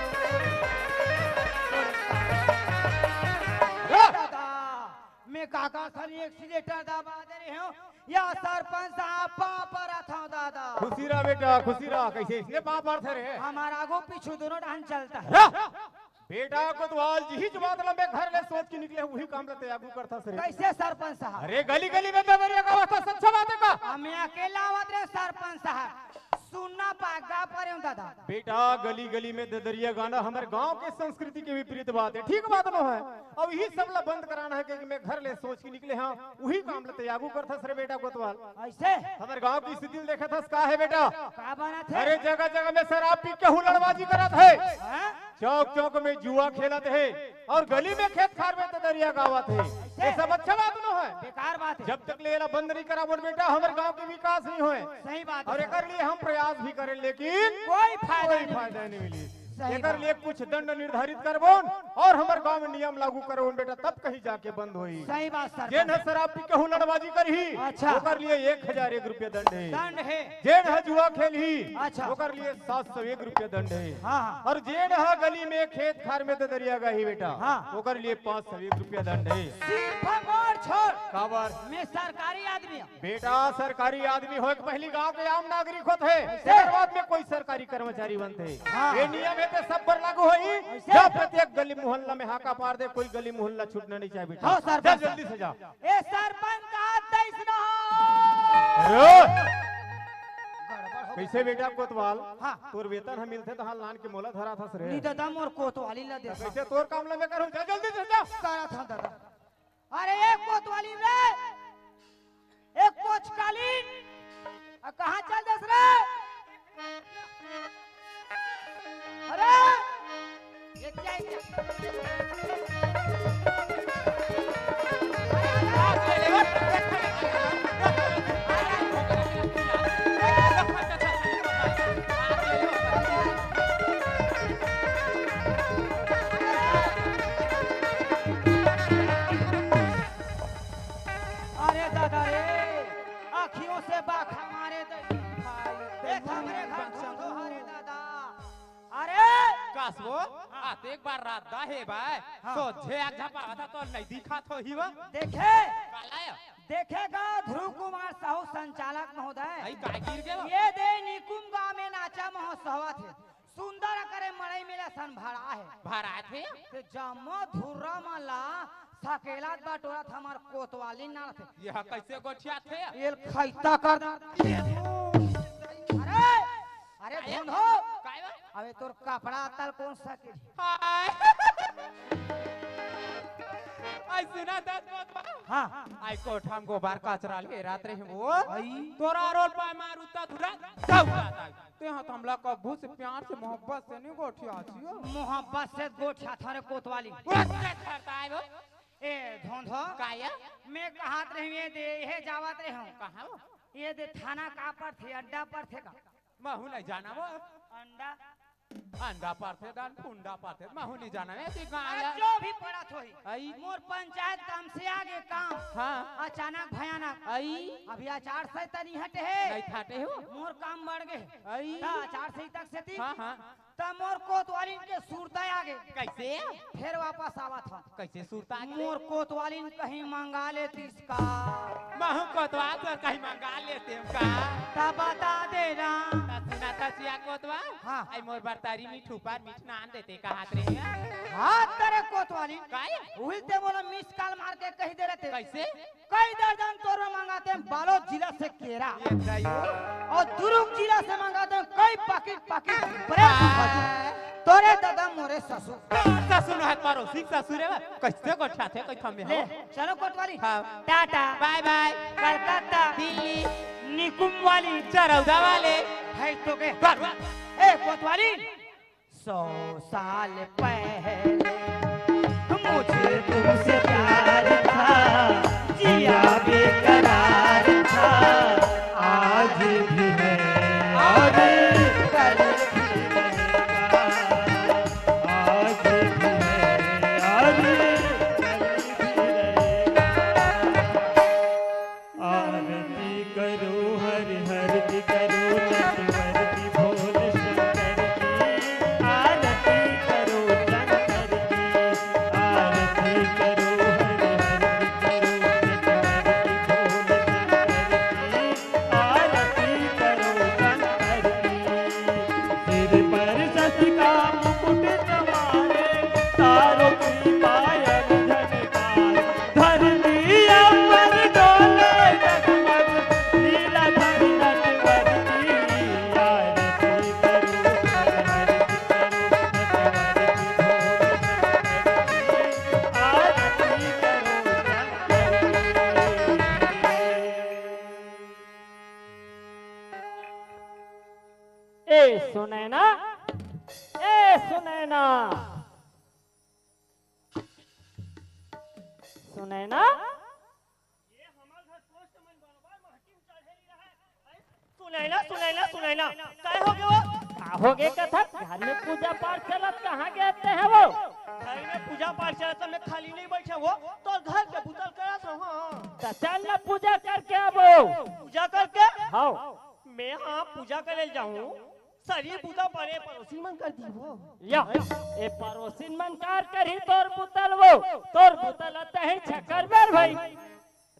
मैं काका खाली एक्सीलेटर दबा दे रहे हूँ या सरपंच साहब पापा था दादा। खुशी रहा बेटा, खुशी रहा। कैसे इसने पाप मारते रहे? हमारा आगो पीछू दोनों डांस चलता है। बेटा कोतवाल जी जो बात लंबे घर ले सोच के निकले वही काम लेते आगू करता सर। कैसे सरपंच साहब? अरे गली गली में दबरिया का अवस्था सच्चा बात है का? हमें अकेला आवत रहे सरपंच साहब, सुनना पागा पर हूँ दादा। बेटा गली गली में ददरिया गाना हमारे गांव के संस्कृति के विपरीत बात है, ठीक बात न है। अब यही सब ला बंद कराना है कि मैं घर ले सोच के निकले हाँ वही काम लेते आगू करता सर। बेटा कोतवाल ऐसे हमारे गांव की स्थिति देखा था का है बेटा? का बना थे? अरे जगह जगह में शराब पी के हुल्लड़बाजी करा थे, हाँ? चौक चौक में जुआ खेला थे और गली में खेत खार में ददरिया गावा थे। ये सब अच्छा बात न है, बेकार बात है। जब तक ले बंद नहीं करा बोल बेटा हमारे गांव के विकास नहीं होए। सही बात और है। एक लिए हम प्रयास भी करें लेकिन कोई फायदा नहीं मिली। सही एक बात। लिए कुछ दंड निर्धारित करबोन और हमारे गांव में नियम लागू करबोन बेटा, तब कहीं जाके बंद होई। सही बात सर। जेन है शराब पी के हुल्लड़बाजी करही अच्छा। ओकर लिए 1001 रुपया दंड है। दंड है। जेन है जुआ खेलही अच्छा। ओकर लिए 701 रुपया दंड है। हाँ हाँ। और जेन है गली में खेत खार में ददरिया गही बेटा हाँ। ओकर लिए 501 रुपया दंड है। सिर्फ मोड़ छोड़ काबर मैं सरकारी आदमी हूँ। बेटा सरकारी आदमी हो पहली गांव के आम नागरिक होते हैं, ऐसे? फिर बाद में कोई सरकारी कर्मचारी बनते हैं। हाँ। ये नियम है तो सब पर लागू होई। ऐसे? जा प्रत्येक गली मोहल्ला में हाका पार दे, कोई गली मोहल्ला छूटना नहीं चाहिए बेटा। हाँ, जा सरपंच। जल्दी से जा। ए सरपंच का तेईस न अरे! गड़बड़ हो कैसे बेटा कोतवाल हाँ। तोर वेतन हम मिलते तो हाल लान के मोला धरा था सर। नी दादा मोर कोतवाली ला दे कैसे तोर काम लंबे करूं? जा जल्दी से जा। करा था दादा। अरे एक कोतवाली रे, एक कोचकालीन कहाँ चल दस रे? अरे ये क्या है? अरे दादा रे, आँखियों से बाखा मारे दई भाई, देख हमरे घर बंधो हरे दादा। अरे कासवो आते एक बार रात दा है भाई हाँ। तो झे आग झपा था तो नहीं दिखा तो ही वो देखे कालाया देखेगा ध्रुव कुमार साहू संचालक महोदय, आई का गिर गया ये दे निकुम गांव में नाचा महोत्सव थे, सुंदर करे मड़ई मेला सन भरा है भरा थे ते जमो धुर्रा मला सकेला बटोरा था हमार कोतवाली ना थे यह कैसे गोठिया थे ये खैता कर। अरे अरे धुन हो काय बा अबे तोर कपड़ा तल कौन सा के हाय आई सुना दस कोतवा हाँ आई कोठा में गोबर कचरा ले रात रे वो आई तोरा रोल पाए मार उता तुरा कौता ते हां हमला कबू से प्यार से मोहब्बत से नहीं गोठिया छियो मोहब्बत से गोठा थारे कोतवाली उड़ते ठरता है वो ए धोंधो काया मैं कहात रही दे हे जावत रहे हूं कहां वो ये दे थाना का पर थे अड्डा पर थे का महू नहीं जाना वो अंडा अंडा पर थे दान कुंडा पर थे महू नहीं जाना है ती गाया जो भी पड़ा थोई आई मोर पंचायत काम से आगे काम हां अचानक भयानक आई अभी आचार संहिता नहीं हटे है नहीं थाटे हो मोर काम बढ़ गए आई ता आचार संहिता से थी हां हां ता मोर कोतवाली के सुरता आगे कैसे फिर वापस आवा था कैसे सुरता मोर कोतवाली कहीं मंगा ले इसका महू कोतवा तो कहीं मंगा लेते हम का ता बता देना सुना था सिया कोतवा हाँ। आई मोर बरतारी मीठू पर मीठ नान देते का हाथ रे हाथ तेरे कोतवाली काय उहिलते बोला मिस कॉल मार के कही दे रहे थे कैसे कई दर्जन तोरो मंगाते हैं बालोद जिला से केरा ये जाइयो और दुर्ग जिला से मंगाते हैं कई पाकिट तोरे दादा मोरे ससुर ससुर हाथ मारो सिख ससुर है कैसे गोठा थे कोई थमे ले हो चलो कोतवाली हाँ। Tata bye bye Calcutta Delhi निकुम वाली चरौदा वाले है तो के गरवा ए कोतवाली 100 साल पहले मुझे तुमसे प्यार था जिया बेकरार था आज भी है और कल भी रहेगा आज भी है और कल भी रहेगा आरती करो हर हर की करो नटवर की भोल शंकर की आरती करो शंकर की आरती करो हर हर की करो नटवर की भोल शंकर की आरती करो शंकर की सिर पर सस का मुकुट समारे तारों की पायल झनकार धरती अमर डोले जगमग लीला धरी नटवर की आरती करो हर हर की करो नटवर की भोल शंकर की आरती करो ए सुनैना ए सुनैना सुनैना सुनैना सुनैना सुनैना काय हो गयो हो गए कथक घर में पूजा पाठ चलत कहाँ गए हैं वो घर में पूजा पाठ चलता मैं खाली नहीं बैठा वो तो घर के बुतल करा था हां तो चल ना पूजा करके आबो पूजा करके हाँ मैं हां पूजा करे जाऊं शरीर पूजा पड़े पड़ोसी मन कर दी वो या ए पड़ोसिन मन कार करी तोर बुतल वो तोर बुतल अते ही छकर बेर भाई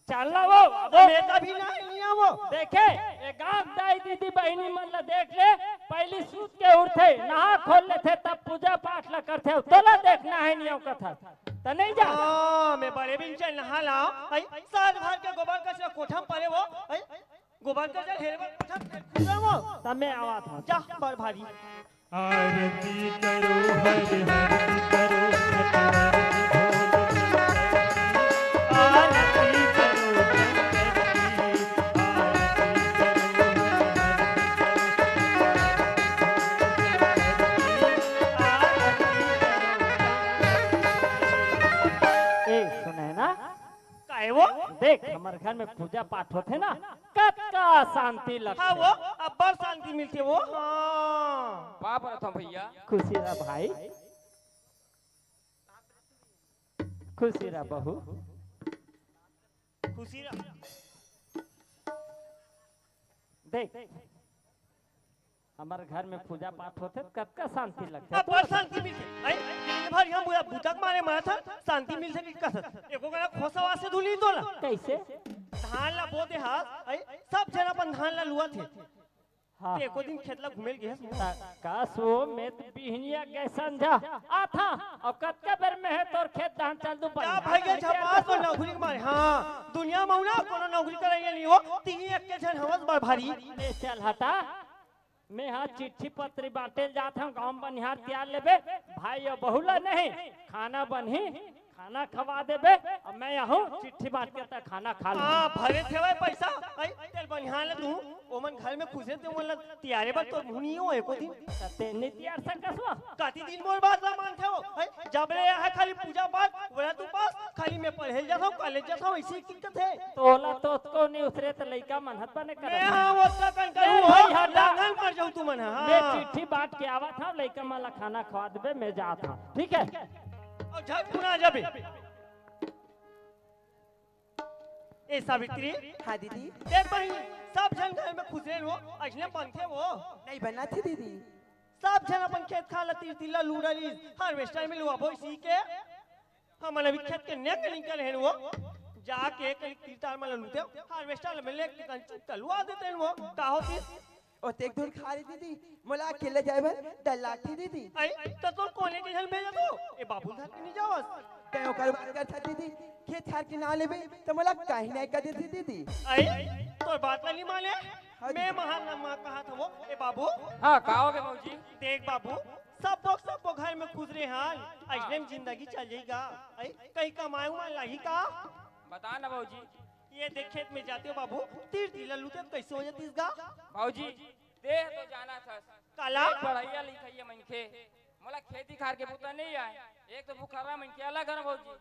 चल ना वो तो मैं कभी नहीं आ वो देखे ए गांव दाई दीदी बहनी मन ला देख ले पहली सूत के उठे नहा खोल ले थे तब पूजा पाठ ला करते तोला देखना है नियो कथा तो नहीं जा हां मैं बड़े बिन चल नहा लाओ आई साल भर के गोबर कचरा कोठा में पड़े वो आई गोबर कचरा ढेर पर कोठा में खुदा वो तब मैं आवा था जा बर भारी आरती करो हर हर की करो नटवर की भोल आरती करो शंकर की ए सुने ना काय वो देख हमारे घर में पूजा पाठ होते ना कतका शांति हाँ लगता वो अब बड़ शांति मिलती है वो हाँ बाप रहा भैया खुशी रहा भाई खुशी रहा बहू खुशी रहा देख हमारे घर में पूजा पाठ होते कतका शांति लगता अब बड़ शांति मिलती है दिन भर हम बुआ बुतक मारे मारा था शांति मिल सके कसर एको करा खोसवा से धुली तोला कैसे धान ला बोते हाथ आई सब जन अपन धान ला लुआ थे हाँ एको दिन खेत ला घुमेल गए काश वो में बिहनिया के समझा आथा और कतका बेर में है तोर खेत धान चल दू क्या भाई के छपास तो नौकरी के मारे हाँ दुनिया में ना कोनो नौकरी कराएंगे नहीं हो तीन एक के जन हवस बड़ भारी ले चल हटा मैं हाँ चिट्ठी पत्री बांटे जाता हूँ गाँव बनिहार तैयार लेबे भाई और बहुला नहीं खाना बनी खाना खवा देबे अब मैं यहाँ चिट्ठी बात करता खाना खा लूं। हाँ भरे थे भाई पैसा आई तेल बनिहान ले तू ओमन घर में खुशे ते मोला तियारे बात तो मुनी हो एको दिन ते नितियार से कसवा काती दिन मोर बात ला मानते हो जब रे है खाली पूजा पाठ बोला तू पास खाली मैं पढ़े जाता हूं कॉलेज जाता हूं इसी दिक्कत है तोला तो को नहीं उतरे तो लइका मनहत बने कर मैं हां वो तो कन करूं भाई, हां हट। डांगन मर जाऊं तू मन मैं हां चिट्ठी बात के आवा था लइका माला खाना खवा देबे मैं जात हूं ठीक है। और झट पुना जाबे ए सावित्री हाँ दीदी देख भाई सब जन घर में खुश रहे वो अजने पंखे वो नहीं बना थी दीदी सब जन अपन खेत खा लती तिल्ला लूडरी हार्वेस्टर में लुआ बोई सी के हम अभी खेत के नेक निकल है वो जाके कहीं तीरतार में लूटे हार्वेस्टर में लेके कंच तलवा देते हैं वो का होती और एक दूर खा रही दीदी मोला अकेले जाए बन डलाठी दीदी आई तो तोर कोने के जल भेजा तो ए बाबू घर के नहीं जाओ कहीं ओकर बात कर था दीदी खेत खार के ना लेबे तो मोला कहीं नहीं कर देती दीदी आई तोर बात नहीं माने मैं महान मां कहा था वो ए बाबू हाँ कहोगे मौजी देख बाबू सब लोग घर में खुश रहे हाल ऐसे में जिंदगी चल जाएगा आई कहीं कमाए हुआ लाही का बता ना मौजी ये देख खेत में जाते हो बाबू तीर तीर लूटे तो कैसे हो जाती इसका मौजी देह तो जाना था काला पढ़ाइया लिखाइया मनखे मोला खेती खार के पुता नहीं आए एक तो बुखारा मनखे अलग है मौजी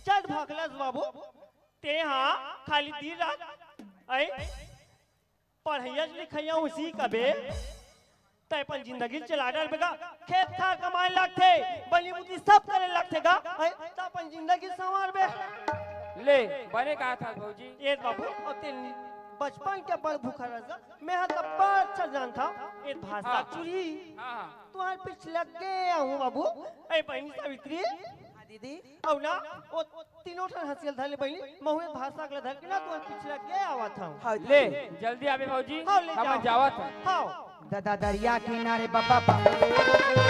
चल भागलस बाबू ते हाँ खाली दिन रात आई पढ़ाइया लिखाइया उसी कबे तय अपन जिंदगी चला डाल बेगा खेत खार कमाए लगते बली बुद्धि सब करे लगते गा त अपन जिंदगी संवार बे ले बने कहा था मौजी ये बाबू और तेल बचपन के बड़ भूखा रहा मैं हद अच्छा जान था ये भाषा हाँ। चुरी हाँ तुम्हारे पीछे लग गया हूँ बाबू ए बहनी सावित्री दीदी और ना वो तीनों ठन हंसियल धले बहनी महुए भाषा के धर के ना तुम्हारे पीछे लग गया आवा था हाँ ले जल्दी आवे मौजी हाँ, ले हम जाओ। जावा था हाँ दादा दरिया किनारे बाबा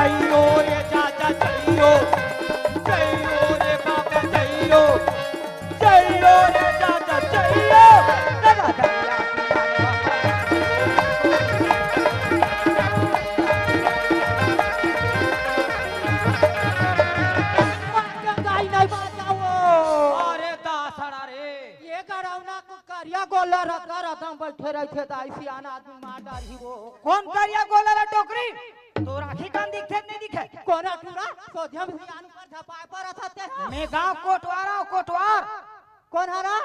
आइयो रे चाचा चलियो चलियो रे बाबा चलियो चलियो रे चाचा चलियो दादा दरिया किनारे गाई नहीं बचाओ अरे दासड़ा रे ये करौना को करिया गोला रखा रहता बैठे रहे थे दाई सियाना आदमी मार डाली वो कौन करिया गोला रे टोकरी तो राखी कान दिखे नहीं दिखे कोना टूरा सोध्यम सियान पर झपाए पर रहते मैं गांव कोटवारा हूं, कोटवार कौन हरा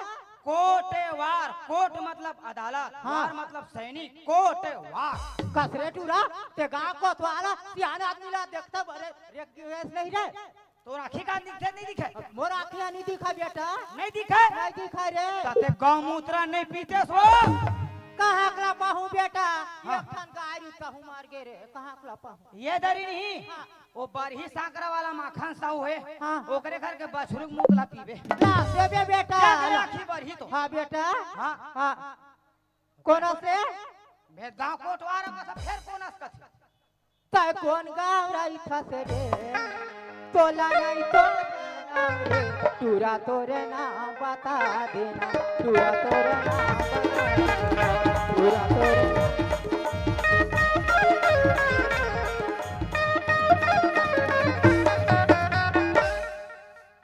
कोटेवार कोट मतलब अदालत वार मतलब सैनिक कोटेवार कसरे टूरा ते गांव को तुम्हारा सियान आदमी ला देखता बड़े रेस नहीं रे तो राखी कान दिखे नहीं दिखे मोर आँखियाँ नहीं दिखा बेटा नहीं दिखे नहीं दिखा रे ताते गांव मूत्रा नहीं पीते सो कहाँ कला पाहूँ बेटा एक ठन गाड़ी कहूँ मार गे रे कहाँ कला पाहूँ ये दरी नहीं हाँ। वो बरही सांकरा वाला माखन साहू है हाँ। ओकरे घर के बछरुक मुतला पीबे ला देबे बेटा राखी बरही तो हाँ बेटा हाँ हाँ कोना से भेद गांव कोटवारा में सब फिर कोनस कथी तय कौन गाँव रही था से रे तोला नहीं तो रे टूरा तोरे ना बता देना टूरा तोरे ना बता देना टूरा तोरे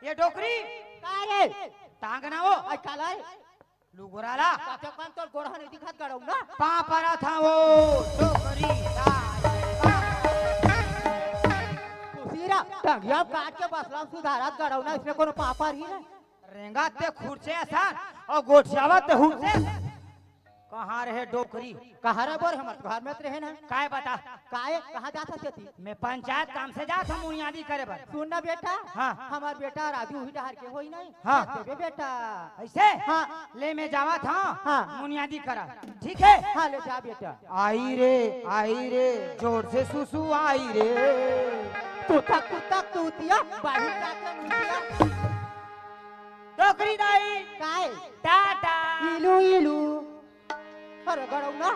ये डोकरी कारे टांगना वो आई काला लुगुराला ताते कौन तो गोरा नहीं दिखात करो ना पापरा था वो डोकरी कुसीरा टंगिया काट के बसला सुधारत करो ना इसमें कोनो पापा ही ना रेंगा ते खुरचे आसान और गोठियावा ते हुरचे कहाँ रहे डोकरी कहाँ रे बोर हमारे घर में तो रहे ना काय बता काहे कहाँ जाता से थी मैं पंचायत काम से जात हूँ बुनियादी करे बर सुन ना बेटा हाँ। हमार बेटा राजू ही डहर के होई नहीं हाँ। देबे बेटा ऐसे हाँ। ले मैं जावा था हाँ। बुनियादी करा ठीक है हाँ ले जा बेटा आई रे जोर से सुसु आई रे कुत्ता तूतिया बाहर जाके मुतिया डोकरी दाई काहे टाटा इलू इलू अरे गड़ौ ना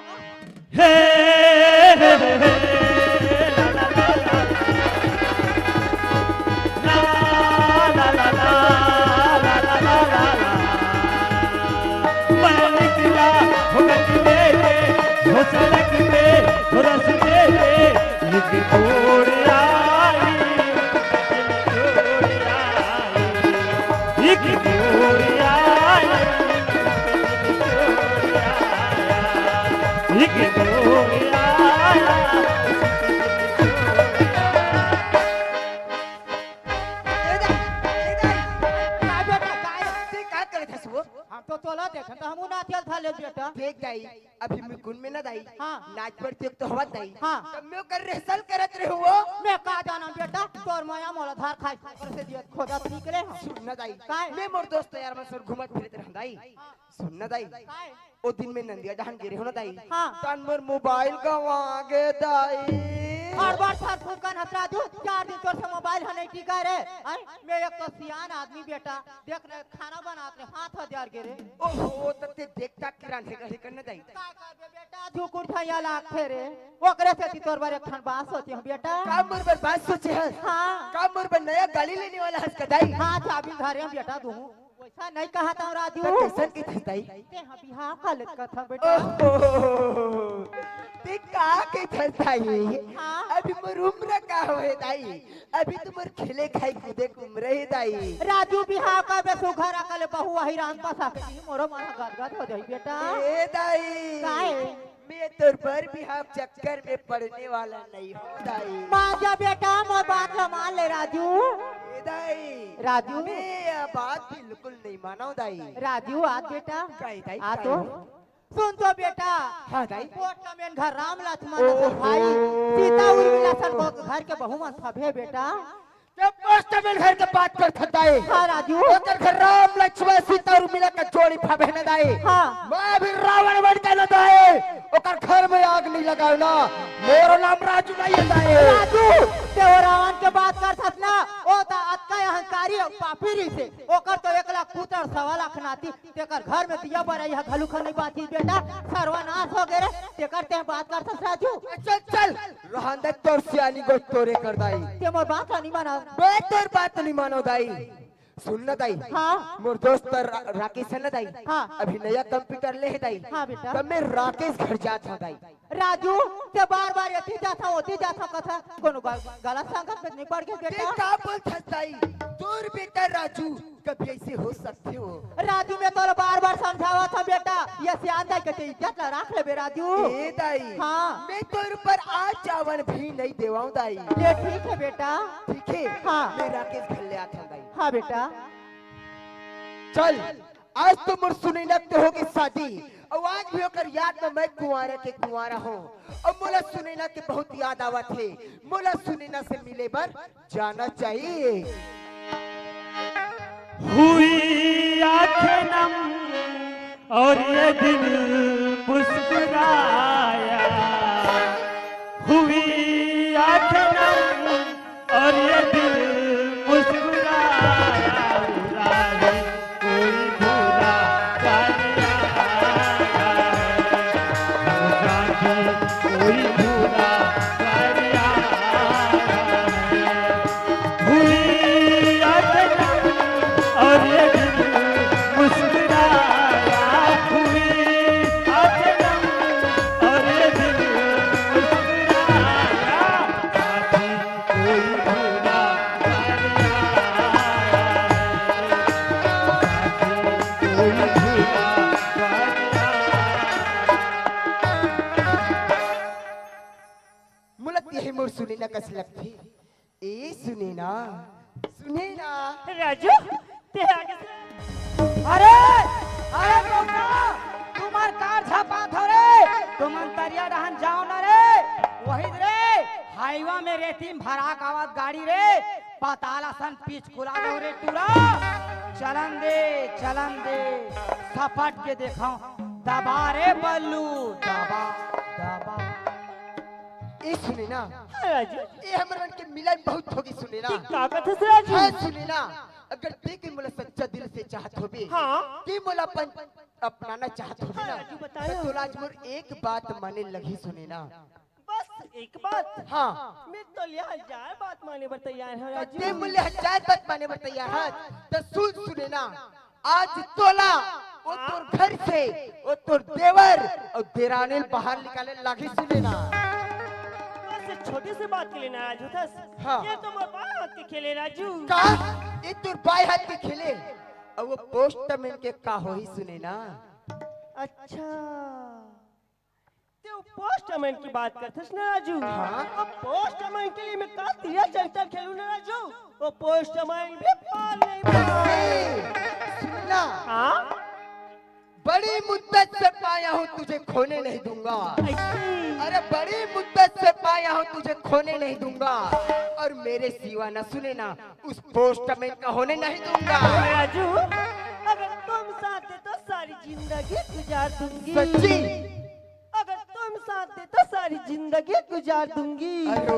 हो सड़क पे रस तोला देख तो हम ना तेल था ले बेटा देख दाई अभी मैं गुन में ना दाई हाँ। नाच पड़ती तो हवा दाई हाँ। तब मैं कर रेसल करत रहे हो मैं का जाना बेटा तोर माया मोला धार खाई कर से दिया खोदा निकले हम सुन ना दाई काय? मैं मोर दोस्त यार मैं सर घुमत फिरत रह दाई सुन ना दाई काय? ओ दिन में नंदिया डहान गिरे हो ना दाई हाँ। तन मोर मोबाइल गवा गे दाई हर बार सर फूकन हतरा दू 4 दिन तोर से मोबाइल हने टिका रे आई मैं एक तो सियान आदमी बेटा देख रहे खाना बनाते हाथ हजार गिरे ओहो तते देखता किरान है गहे करने दाई का बे बेटा झुकुर खैया लाख रे ओकरे से तोर बार एक खन बात सोची हम बेटा का मोर पर बात सोचे है हां का मोर पर नया गाड़ी लेने वाला हंस का दाई हां चाबी घरे हम बेटा दू वैसा नहीं कहा था राजू तो कैसन की थी दाई ते हम बिहार का लेत कथा बेटा ओहो ते का के थी दाई हाँ। अभी मोर उम्र का होए दाई अभी तो मोर खेले खाई कूदे उम्र है दाई राजू बिहार का बे सुघरा कले बहु वही राम पास आके मोरो मन गदगद हो जाई बेटा ए दाई काहे? मैं तोर पर भी हम चक्कर में पड़ने वाला नहीं हूँ दाई मां बेटा मोर बात ला मान ले राजू ए दाई राजू मैं यह बात बिल्कुल नहीं मानो दाई राजू आ बेटा काई दाई आ तो सुन तो बेटा हाँ दाई पोस्टमैन घर राम लक्ष्मण सब भाई सीता उर्मिला सब घर के बहु मन सभे बेटा जब पोस्टमैन घर के बात कर थता है हाँ राजू ओकर घर राम लक्ष्मण सीता और मिला का जोड़ी फाबे न दाई हाँ मैं भी रावण बन के न दाई ओकर घर में आग नहीं लगाओ ना मोरो नाम राजू नहीं है दाई राजू ते रावण के बात कर थत ना ओ ता अतका अहंकारी और पापी री से ओकर तो 1 लाख पुत्र 1.25 लाख नाती तेकर घर में दिया बरा यह घलू खन बाती बेटा सर्वनाश हो गए रे तेकर ते बात कर थत राजू चल चल रहन दे तोर सियानी गो तोरे कर दाई ते मोर बात नहीं माना मैं तोर बात नहीं मानो दाई सुन ना दाई हाँ मोर दोस्त राकेश है ना दाई हाँ। अभी नया कंप्यूटर ले है दाई हाँ बेटा तब मैं राकेश घर जात हूँ दाई राजू ते बार बार यति जाता होती जाता कथा कोनो गलत संगत में नहीं पड़ गया ते बेटा का बोल थताई तोर बेटा राजू कभी ऐसे हो सकते हो राजू में तो बार बार समझावा था बेटा ये सियादा के इज्जत ला रख ले बे राजू ए दाई हाँ। मैं तोर पर आज चावल भी नहीं देवाऊं दाई ये ठीक है बेटा ठीक है हाँ। मैं राकेश घर ले आता हूं दाई हाँ बेटा चल आज तो मुझ सुनी लगते होगी शादी और आज भी होकर याद में मैं कुंवारा के कुंवारा हूँ और मोला सुनैना के बहुत याद आवा थे मोला सुनैना से मिले पर जाना चाहिए हुई आंखें नम और ये दिल मुस्कुराया हुई आंखें नम और ये दिल मुस्कुराया राहे कोई भूला जाने आया है कोई भूला जाने आया है हुई आंखें नम और ये दिल मुस्कुराया हुई आंखें नम और ये दिल मुस्कुराया साथी कोई भूला कोई भूला मुलक यही मोर सुनैना कस लगती ए सुनैना सुनैना राजू ते आगे से अरे अरे बेटा तुम्हार कार छापा थो रे तुम अंतरिया रहन जाओ ना रे वही रे हाईवा में रेतीम भराक आवाज गाड़ी रे पाताला सन पीछ खुला दो रे टूरा चलन दे सपट के देखो दबा रे बल्लू दबा दबा ए सुनैना राजू ए हमर मन के मिलन बहुत होगी सुनैना का कथा से राजू हाँ सुनैना अगर ते के मोला सच्चा दिल से चाहत होबे हाँ। ते मोला अपनाना चाहत होबे ना हाँ, राजू बताया। तो तोला आज मोर एक बात माने लगी सुनैना बस एक बात हाँ मैं तो लिया हजार बात माने पर तैयार है राजू ते मूल्य हजार बात माने पर तैयार है तो सुन सुनैना आज तोला वो तोर घर से वो तोर देवर और देरानेल बाहर निकाले लगी सुनैना बस एक छोटी सी बात के लिए नाराज होता हाँ। ये तो मोबाइल हाथ के खेले राजू का ये तोर बाई हाथ के खेले और वो पोस्टमैन के का होई सुनैना अच्छा तो पोस्टमैन की बात करते ना राजू हाँ। वो पोस्टमैन के लिए मैं का तिया चलता खेलूं ना राजू वो पोस्टमैन भी पार नहीं पाए सुनैना हाँ हूँ तुझे खोने नहीं दूंगा। ऐसे अरे बड़ी मुद्दत से पाया हूँ तुझे खोने नहीं दूंगा, और मेरे सिवा न सुने ना उस पोस्टमैन का होने नहीं दूंगा। राजू, अगर तुम साथ दे तो सारी जिंदगी गुजार दूंगी। सच्ची? अगर तुम साथ दे तो सारी जिंदगी गुजार दूंगी। अरे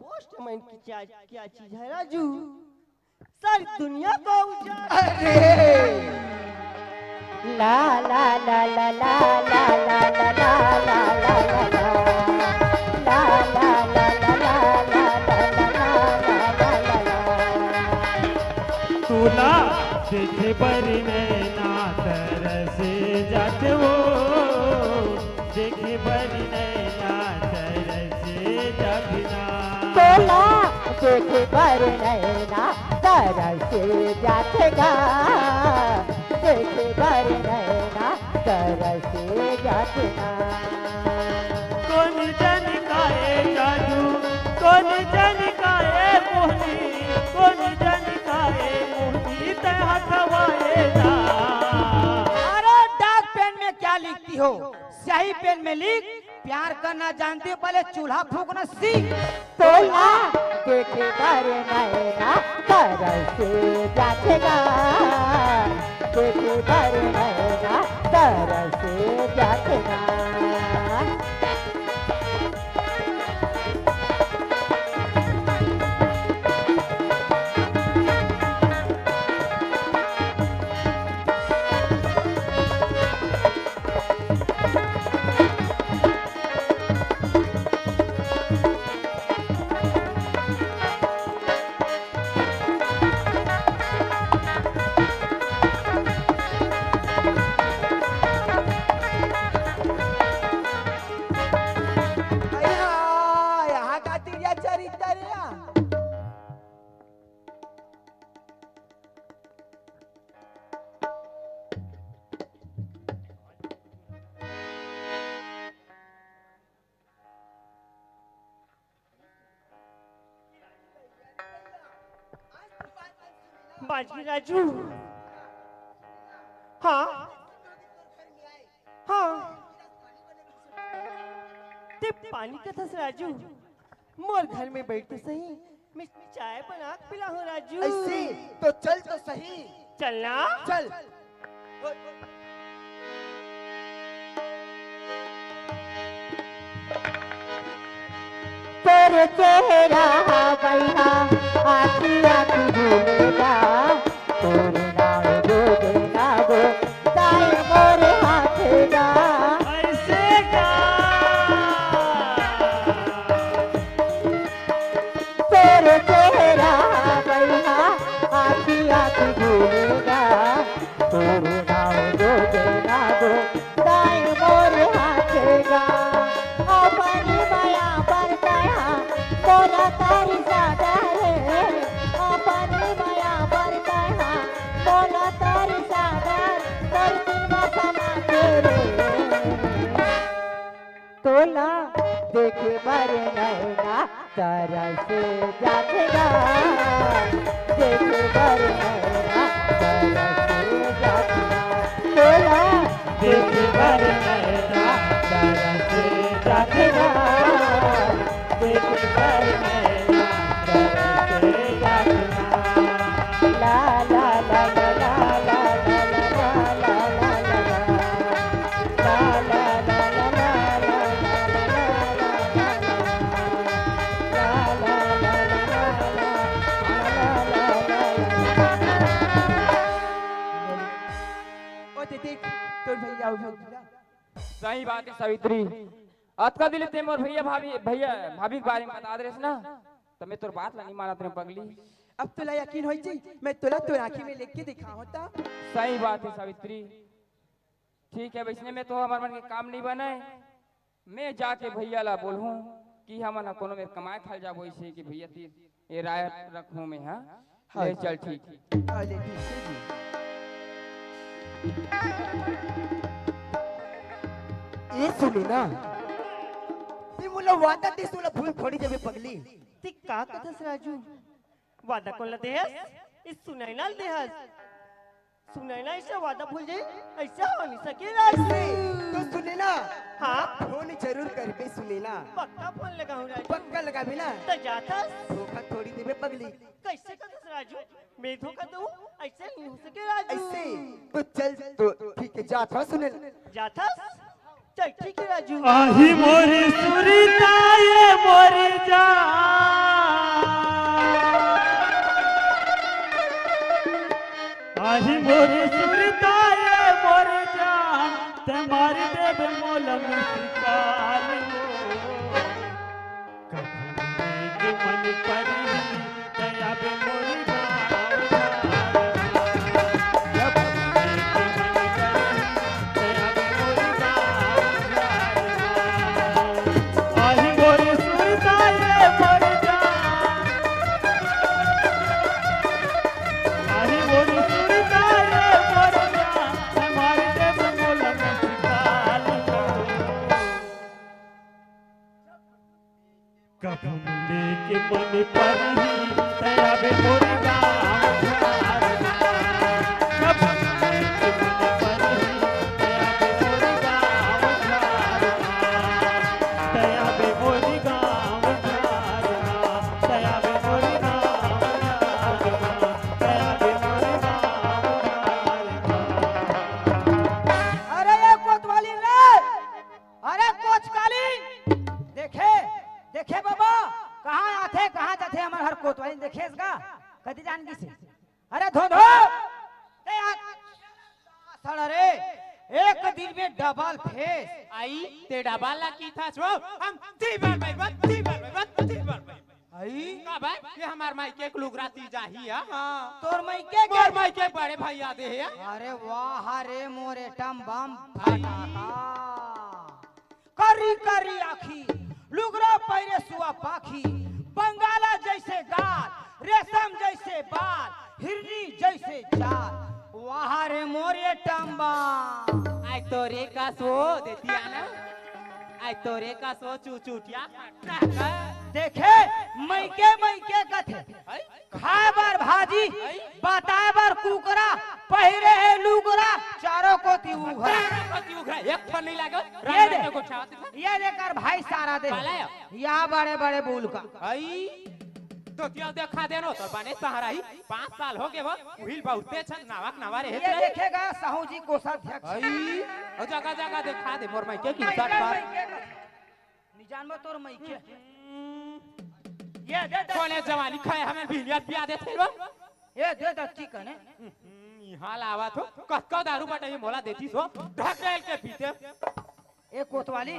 पोस्टमैन की क्या चीज है राजू, सारी दुनिया को उजाड़। अरे ला ला ला ला ला ला ला ला ला ला ला ला ला ला ला ला तुला देखे बरी नैना तरसे जाते वो, देखे बरी नैना तरसे जाबिना। तोला देखे पर नैना तरसे जातेगा, देखे पर नैना तरसे जातेगा। कौन जन काए जादू, कौन जन काए मोहनी, कौन जन काए मोहनी ते हथवाए जा। अरे डाक पेन में क्या लिखती हो? स्याही पेन में लिख, प्यार करना जानती हो पहले चूल्हा फूकना सीख। तोला देखे पर नैना तरसे जातेगा, देखे पर नैना तरसे जातेगा। यहाँ का तिरिया चरित्र बाजी राजू, हाँ हाँ, ते पानी का था राजू, मोर घर में बैठ तो सही, मैं चाय बना के पिला हूँ राजू। ऐसे तो चल तो सही। चलना चल। तेरे चेहरा बैहा आखी आखी भूलेगा, तोरे नाम दो देना वो दाएं मोरे हाथेगा। ऐसे का तेरे चेहरा बैहा आखी आखी भूलेगा, तोरे नाम दो देना वो दाएं मोरे हाथेगा। अपनी माया पर दया मोरा तारी सादा रे, अपनी माया पर दया मोरा तारी सादा करती समा तेरे। तोला देखे मर नैना तरसे जातेगा, देखे मर नैना तरसे जातेगा। तोला देखे मर नैना तरसे जातेगा, देखे मर नैना तरसे जातेगा। ला ला ला ला ला ला ला ला ला ला ला ला ला ला ला ला। सही बात है सावित्री, आज का दिल ते मोर भैया भाभी के बारे में बता दे ना, तो मैं तोर बात ला नहीं माना तेरे पगली। अब तुला यकीन हो जी, मैं तुला तो आंखी में लेके दिखा होता। सही बात है सावित्री, ठीक है वैसने में तो हमारे मन के काम नहीं बने, मैं जाके भैया ला बोलूं कि हम ना कोनो में कमाए खाल जाबो, इसे कि भैया तीर ये राय रखूं मैं। हाँ ले चल ठीक है। अरे ठीक है जी। ये सुनी ना, ती मुला वादा ती सुला भूल थोड़ी देवे पगली। ती का कथस राजू, वादा कोण देहस, इस सुनाई नाल देहस। सुनैना ऐसे वादा भूल जाई ऐसा हो नहीं सके राजू ऐसे तो सुनैना हाँ फोन जरूर करबे सुनैना पक्का फोन लगाऊं राजू पक्का लगाबे ना तो जाता धोखा थोड़ी देबे पगली कैसे कर राजू मैं धोखा दूं ऐसे नहीं हो सके राजू ऐसे तो चल तो ठीक है जा था सुनैना जाता चल ठीक है राजू आही मोरी सुरीता ये मोरी जान आही मोरी सुरीता ये मोरी जान तुम्हारी देव मोल मुस्कान हो कभी के मन पर दया बे मोरी कभी के मन पर ही दया बे मोरी गाँव झार कभी के मन पर ही दया बे मोरी गाँव झार दया बे मोरी गाँव झार दया बे मोरी गाँव झार अरे ये कोतवाली रे अरे कोचकालीन देखे देखे बाबा कहाँ आथे कहाँ जाथे हमार हर कोतवाली देखे इसका कदी जान की से अरे धो धो ते सड़ रे एक दिन में डबल फेस आई ते डबाला की था छो हम ती बार आई का भाई ये हमार माई के लुगराती जाही हां तोर मई के मोर माई के बड़े भैया दे है अरे वाह रे मोरे टम बम फटाका करी करी आखी लुगरा पैरे सुआ पाखी बंगाला जैसे गाल रेशम जैसे बाल हिरनी जैसे चाल वाह रे मोरे टम्बा आई तोरे का सो देती आना आई तोरे का सो चूचूटिया देखे मैके कथे खाए बार भाजी बताए बार कुकरा पहिरे है लुगरा चारों को ती उघरा एक फन नहीं लागो ये दे। को छावती ये लेकर भाई सारा दे पालाया। यहाँ बड़े बड़े बुल का आई तो तिया देखा देनो तो बने सहारा ही 5 साल हो गए वो उहिल बहुते छन नावक नवारे ये है देखेगा साहू जी कोषाध्यक्ष आई और जगह जगह देखा दे मोर माई के की मैके, साथ बात मैके कथे। निजान में तोर मैके ये दे कोने जवानी खाए हमें बिलियन पिया देते लो ये दे दच्ची कने यहाँ लावा तो कक्का दारू बटा ये मोला देती सो ढकेल के पीते एक कोतवाली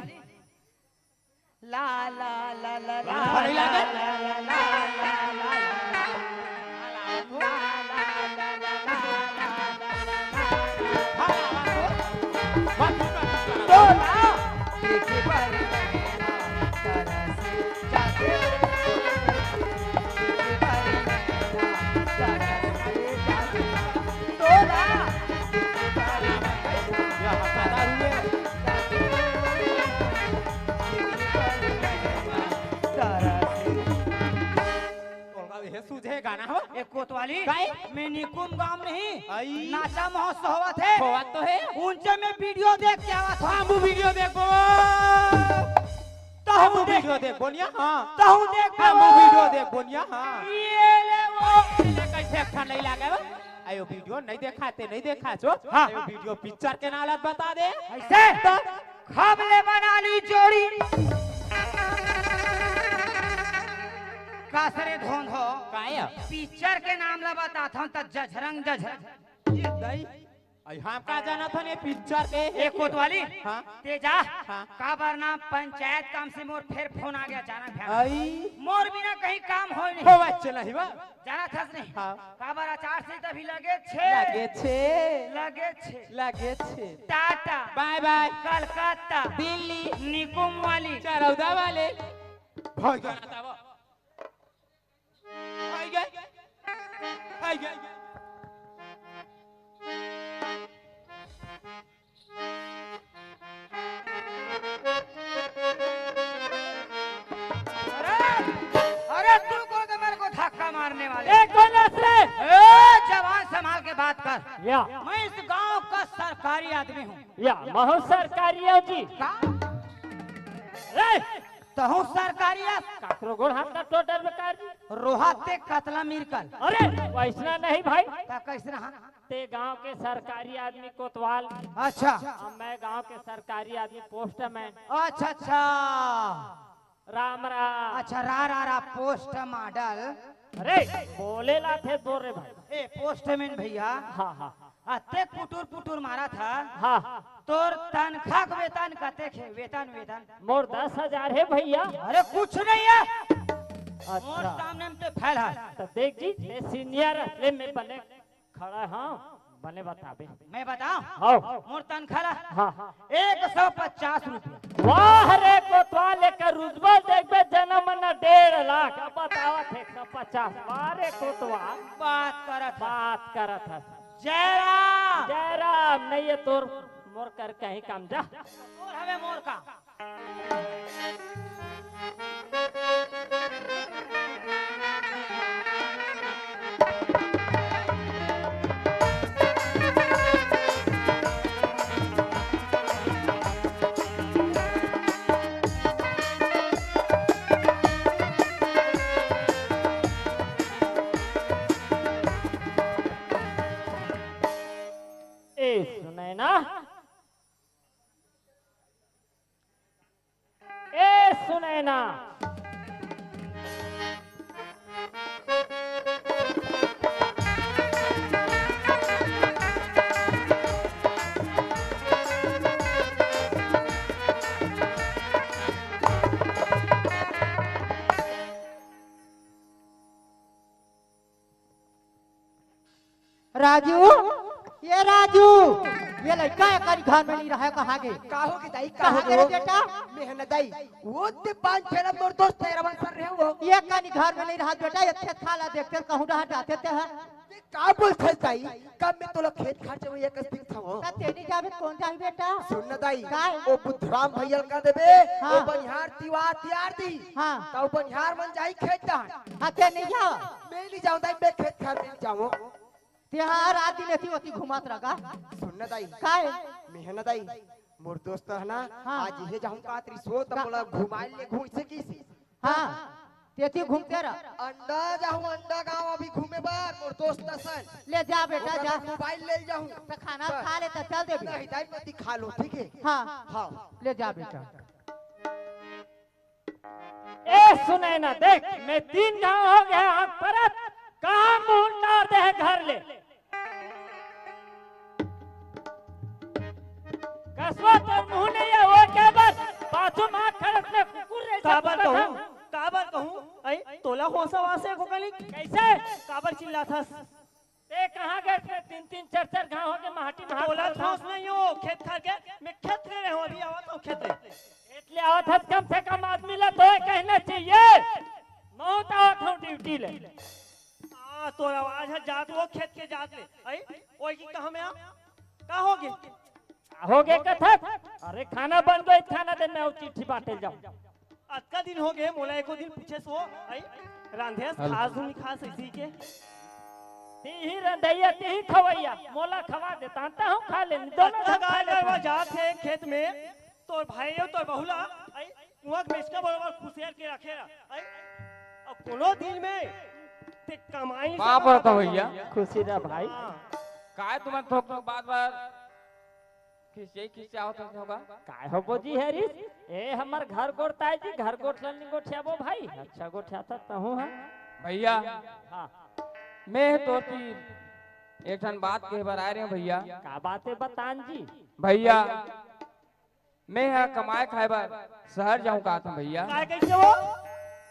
ला ला ला ला ला नहीं लागे? ला ला ला सूझे गाना हो एक कोतवाली गाय? मैं निकुम गांव नहीं आई। नाचा महोत्सव हुआ थे होवा तो है ऊंचे में वीडियो देख के आवा था हम वीडियो देखो तो हम हम देख वीडियो देख बोनिया हां तो हम देख हम वीडियो देख बोनिया हां ये ले वो ले कैसे अच्छा नहीं लागे बा आयो वीडियो नहीं देखाते नहीं देखा छो हाँ, आयो हाँ। वीडियो पिक्चर के नालत बता दे ऐसे खबले बना ली जोड़ी कासरे धोंध हो काय पिक्चर के नाम ला बताता हूं त जझरंग जझरंग ये दई आई हम का जाना था ने पिक्चर के एक कोतवाली हाँ। तेजा हाँ। का बरना पंचायत काम से मोर फिर फोन आ गया जाना भ्यान आई मोर बिना कहीं काम हो नहीं होवा चला ही बा जाना था नहीं हाँ। का बर आचार से तभी लगे छे लगे छे लगे छे tata bye bye Calcutta Delhi निकुम वाली चरौदा वाले भाई जाना था वो आई गए अरे तू को तो मेरे को धक्का मारने वाले एक गोलस रे जवान संभाल के बात कर नमस्कार। या मैं इस गांव का सरकारी आदमी हूँ। या महु सरकारी है जी। का रे तो हूँ सरकारी काकरो गोड़ हाथ का टोटर बेकार जी। रोहाते कतला मिरकल। अरे वैसना नहीं भाई, ता कैसे रहा? ते गांव के सरकारी आदमी कोतवाल, अच्छा और मैं गांव के सरकारी आदमी पोस्टमैन। अच्छा अच्छा राम राम। अच्छा रा पोस्ट मॉडल। अरे बोले ला थे बोल रे भाई। ए पोस्टमैन भैया, हाँ हाँ अते पुटुर पुटुर मारा था। हाँ। तोर तनखा का वेतन कते खे? वेतन मोर 10,000 है भैया। अरे कुछ नहीं है। मोर अच्छा सामने में तो फैल है। तो देख जी ले सीनियर ले में बने खड़ा हाँ बने बताबे। मैं बताऊं? हाँ मोर तनखा ला हाँ हाँ। 150 रुपया। वाह रे कोतवाल लेकर रुजबा देखबे जन्म न 1.5 लाख। अब बतावत 150। वाह रे कोतवाल बात करत है। जयराम जयराम नहीं है तोर मोर कर कहीं काम जा। मोर हवे मोर का। सुनैना ए सुनैना राजू, ये राजू, ये लड़का एक घर में नहीं रहा है, कहाँ गए? काहो की दाई कहाँ काहो गए रे बेटा? मेहनत दाई वो ते 5 फेरा मोर दोस्त तेरा बन कर रहे हो। ये कहीं घर में नहीं रहा बेटा, ये खेत खाला देखते कहूँ रहा जाते थे हैं। ये का बोलथे दाई? कब में तोला खेत खर्च में एक स्थित था वो। का तेरी जावे कौन जाए बेटा? सुन न दाई काय? ओ बुद्धराम भैया कर देबे हाँ। ओ बनिहार तिवार तियार दी हाँ। तो बनिहार मन जाई खेत दान। आते नहीं जाओ मैं नहीं जाऊं दाई, मैं खेत खा नहीं जाऊं। त्यहार आदि लेती होती घुमात रगा। सुन न दाई काय? मेहनत दाई मोर दोस्त है ना, हाँ। आज ये जाऊं का त्रिसो तो बोला घुमाई ले घूम से किसी। हाँ तेती घूमते रह। अंडा जाऊं अंडा गांव अभी घूमे बार मोर दोस्त सन। ले जा बेटा जा, मोबाइल ले जाऊं तो खाना खा ले तो चल दे बेटा। नहीं दाई मत खा लो ठीक है। हाँ हाँ ले जा बेटा। ए सुनैना देख मैं 3 गांव हो गया आंख परत कहाँ मुंह डाल दे है घर ले। कसवा तो मुंह नहीं है वो क्या बस पाछू मार खड़क में कुकुर रे काबर कहूं आई तोला होसा वासे को कली कैसे काबर चिल्ला था? ते कहाँ गए थे? 3-3 4-4 गांव हो गए माटी में तोला थोस नहीं हो खेत खा के मैं खेत करे हूं अभी आवत हूं खेत रे। इसलिए आवत है कम से कम आदमी ला तो कहना चाहिए मौत आवत हूं ड्यूटी ले। तो आवाज है जात वो खेत के जात ले आई ओए की कहां में आ का हो गए हो गए कथा। अरे खाना बन गई खाना दे मैं चिट्ठी बांटे जाऊं। आज का दिन हो गए मोला एको दिन पूछे सो आई रांधेस खास नहीं खास इसी के ही रंधैया ही खवैया मोला खवा देता हूं खा ले दोनों हम खा ले। गाय जात है खेत में तो भाई तो बहुला आई वहां मेसका बराबर खुशियार के रखे आई अब कोनो दिन में ते कमाई बाप रे तो भैया खुशी रा भाई काय तुम्हारे ठोक ठोक बात खिस्से आवत होगा। काय हो बोजी हरीश ए हमर घर गोड़ताई जी घर गोठलन नि गोठियाबो भाई अच्छा गोठियाता तहु हां भैया हां मैं तो एक ठन बात के बार आ रहे हैं भैया। का बातें बतान जी? भैया मैं यहाँ कमाए खाए बार शहर जाऊँ का था भैया। काय कैसे हो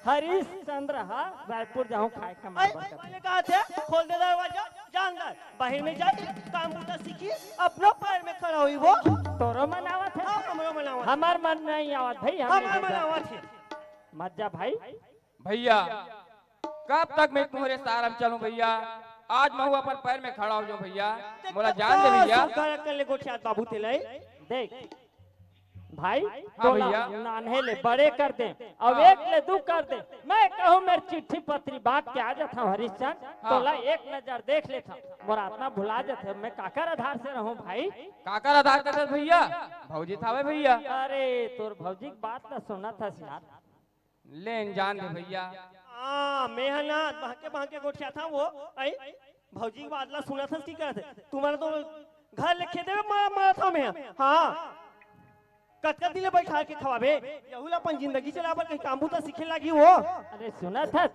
हरीश चंद्र हा रायपुर जाऊं खाए आई कमाए मैंने कहा थे खोल दे दरवाजा जानदार बाहर में जाए काम बूटा सीखी अपना पैर में खड़ा हुई वो तोरो मन आवत है हमरो मनावा हमार मन नहीं आवत भाई हमार मनावा थे मत जा भाई। भैया कब तक मैं तुम्हारे सारा में चलूं भैया? आज मैं अपन पैर में खड़ा हो जाऊं भैया, मोला जान दे भैया। कर ले गोठिया बाबू तेले देख भाई हाँ तोला भैया। नान्हे ले बड़े कर दे अब एक ले दू कर दे। मैं कहूँ मेरी चिट्ठी पत्री बात के आ जाता हूँ हरिश्चंद तोला एक नजर देख लेता मोरा इतना भुला जाते मैं काकर आधार से रहूं भाई। काकर आधार करते भैया भौजी थावे भैया अरे तोर भौजी की बात ना सुना था यार। लेन जान दे भैया मेहनत भाके गोठिया था वो आई भौजी की बात ला सुना था की करते तुम्हारा तो घर लिखे दे मारा था मैं हाँ कटका दिले बैठा के खवाबे यहुला अपन जिंदगी चलाबर कहीं काम तो सीखे लगी वो। अरे सुना था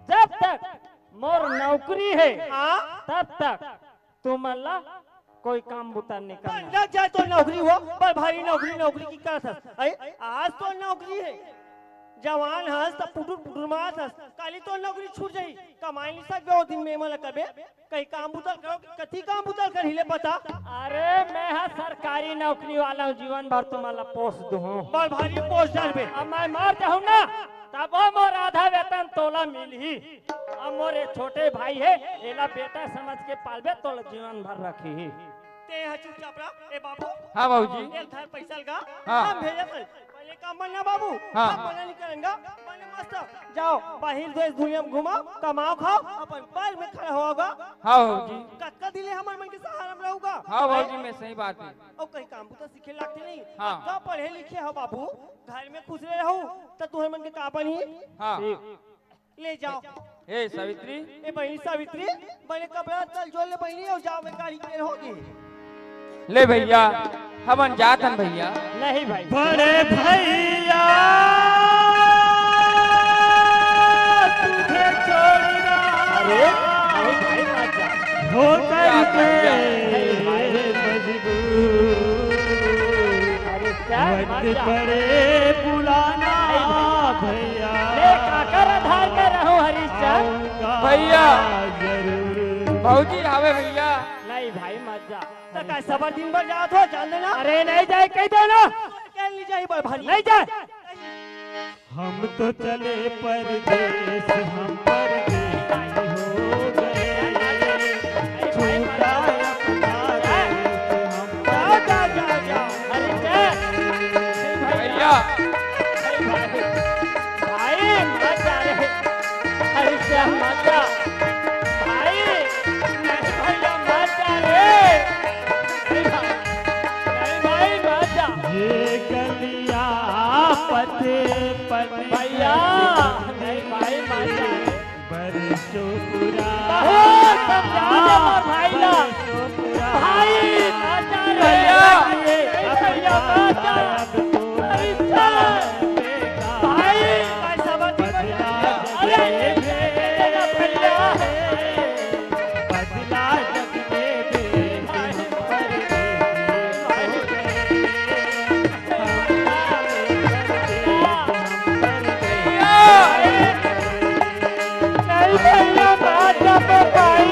जब तक मोर नौकरी है हाँ तब तक तुम अल्लाह कोई काम बुता नहीं करना। लग जाए तो नौकरी हो पर भारी नौकरी की करत है आज तो नौकरी है जवान हंस तब पुटुर मात हंस काली तो नौकरी छूट जाई कमाई नहीं सकबे दिन में मला कबे कहीं काम बुतल करो कथी काम बुतल कर हिले पता। अरे मैं हाँ सरकारी नौकरी वाला हूँ जीवन भर तुम्हारा पोस्ट दूँ बड़ भारी पोस्ट डालबे अब मैं मार जाऊँ ना तब मोर आधा वेतन तोला मिल ही। अब मोरे छोटे भाई है एला बेटा समझ के पालबे तोला जीवन भर रखी ते हा चुपचाप रह ए बाबू हाँ बाबूजी एक थार पैसा लगा हाँ। हम भेजे कल पहले काम बनना बाबू हाँ। हम मना नहीं करेंगे बने मस्त जाओ बाहर देश दुनिया में घुमाओ कमाओ खाओ अपन पैर में खड़ा होगा। हाँ बाबूजी कक्का दिले हमारे मन के सहारा में रहूगा। हाँ बाबूजी मैं सही बात है और कहीं काम तो सीखे लगते नहीं हाँ। का पढ़े लिखे हो बाबू घर में खुश रहे हो तो तुम्हारे मन के का बनी हाँ ले जाओ ए सावित्री ए बहनी सावित्री बने कपड़ा चल जो ले बहनी और जाओ मैं गाड़ी पे होगी ले भैया हमन जातन भैया नहीं भाई बड़े भैया तुझे छोड़ना अरे अरे भाई मत जा हो करके अरे क्या मत जा बड़े बुलाना भैया ले काकर आधार में रहूं हरिश्चंद भैया जरूर भौजी आवे भैया नहीं भाई मत जा तो का सबर दिन भर जात हो जान देना अरे नहीं जाए कह दो ना कह ली जाए बड़ भारी नहीं जाए हम तो चले परदेश हम परदेश हो गए छूटा अपना देश हम जा जा जा अरे जा भैया भाई मत जा रे हरिश्चंद मत जा भाई नहीं भैया मत जा रे नहीं भाई मत जा ये गलियां पते पते भैया नहीं भाई मत जा रे बरसों पुरा बहुत समझा दे मोर भाई ला भाई मत जा रे भैया मत जा हरिश्चंद भाई अरे भैया बदला जग में देश नहीं भैया मत जा पे भाई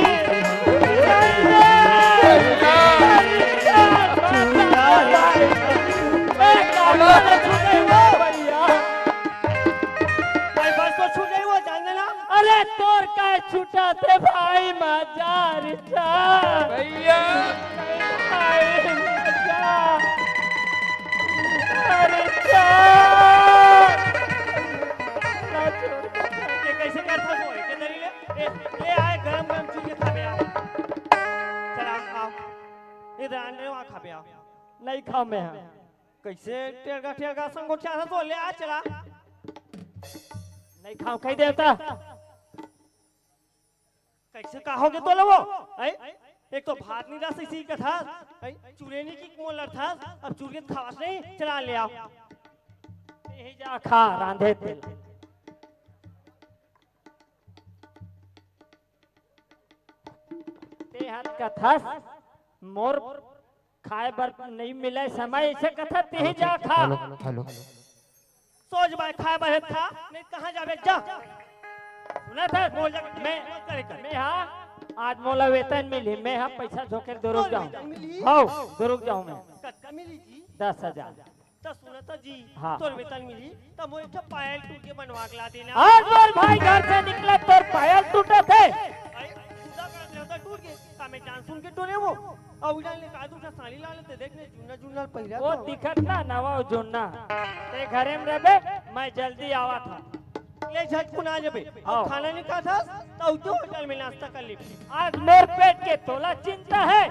अरे तोर का छूटा थे भाई मजार भैया भाई मजार अरे कैसे करता हो के दरी ले आए गरम गरम चूजे खाबे आओ चल आओ इधर आने वहां खाबे आओ नहीं खाओ मैं कैसे टेरगा संग गोठिया था तो ले आ चला नहीं खाओ कहीं देवता कैसे कहोगे तो वो एक तो भात नहीं रस इसी का था चुरेनी की कोमल था अब चूरे खास नहीं चला ले आओ यही जा खा रांधे तेल ते हाथ कथस मोर खाए बर नहीं मिले समय ऐसे कथा ते जा खा सोच भाई खाए बहे था नहीं कहाँ जावे जा सुना था बोल जा मैं हाँ आज मोला वेतन मिली मैं हाँ पैसा झोंके दुरुक जाऊँ हाँ दुरुक जाऊँ मैं कटका मिली जी 10,000 तो सुना था जी हाँ। तोर वेतन मिली तो मोए तो पायल टूट के बनवा के ला देना आज मोर भाई घर से निकला तोर पायल टूटे थे सौदा कर ले होता टूट गए का मैं जान सुन के टोले वो और उड़ान ले का दूसरा साड़ी ला लेते देखने चुना चुना पहिरा वो दिखत ना नवा जोन्ना ते घरे में रहबे मैं जल्दी आवा था ले झटकुन आ जबे आओ। और खाना नहीं खा था तो तो होटल में नाश्ता कर ले आज मोर पेट के तोला चिंता है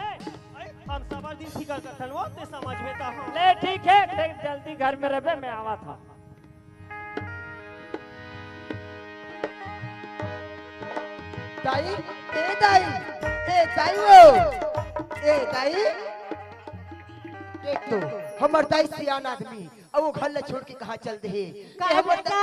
हम सवार दिन फिकर करथन वो ते समझ में ता हम ले ठीक है ते जल्दी घर में रहबे मैं आवा था दाई ए दाई ए दाई वो ए दाई देख तो हमर दाई सियान आदमी और वो घर ले छोड़ के कहाँ चल दे का हमर बेटा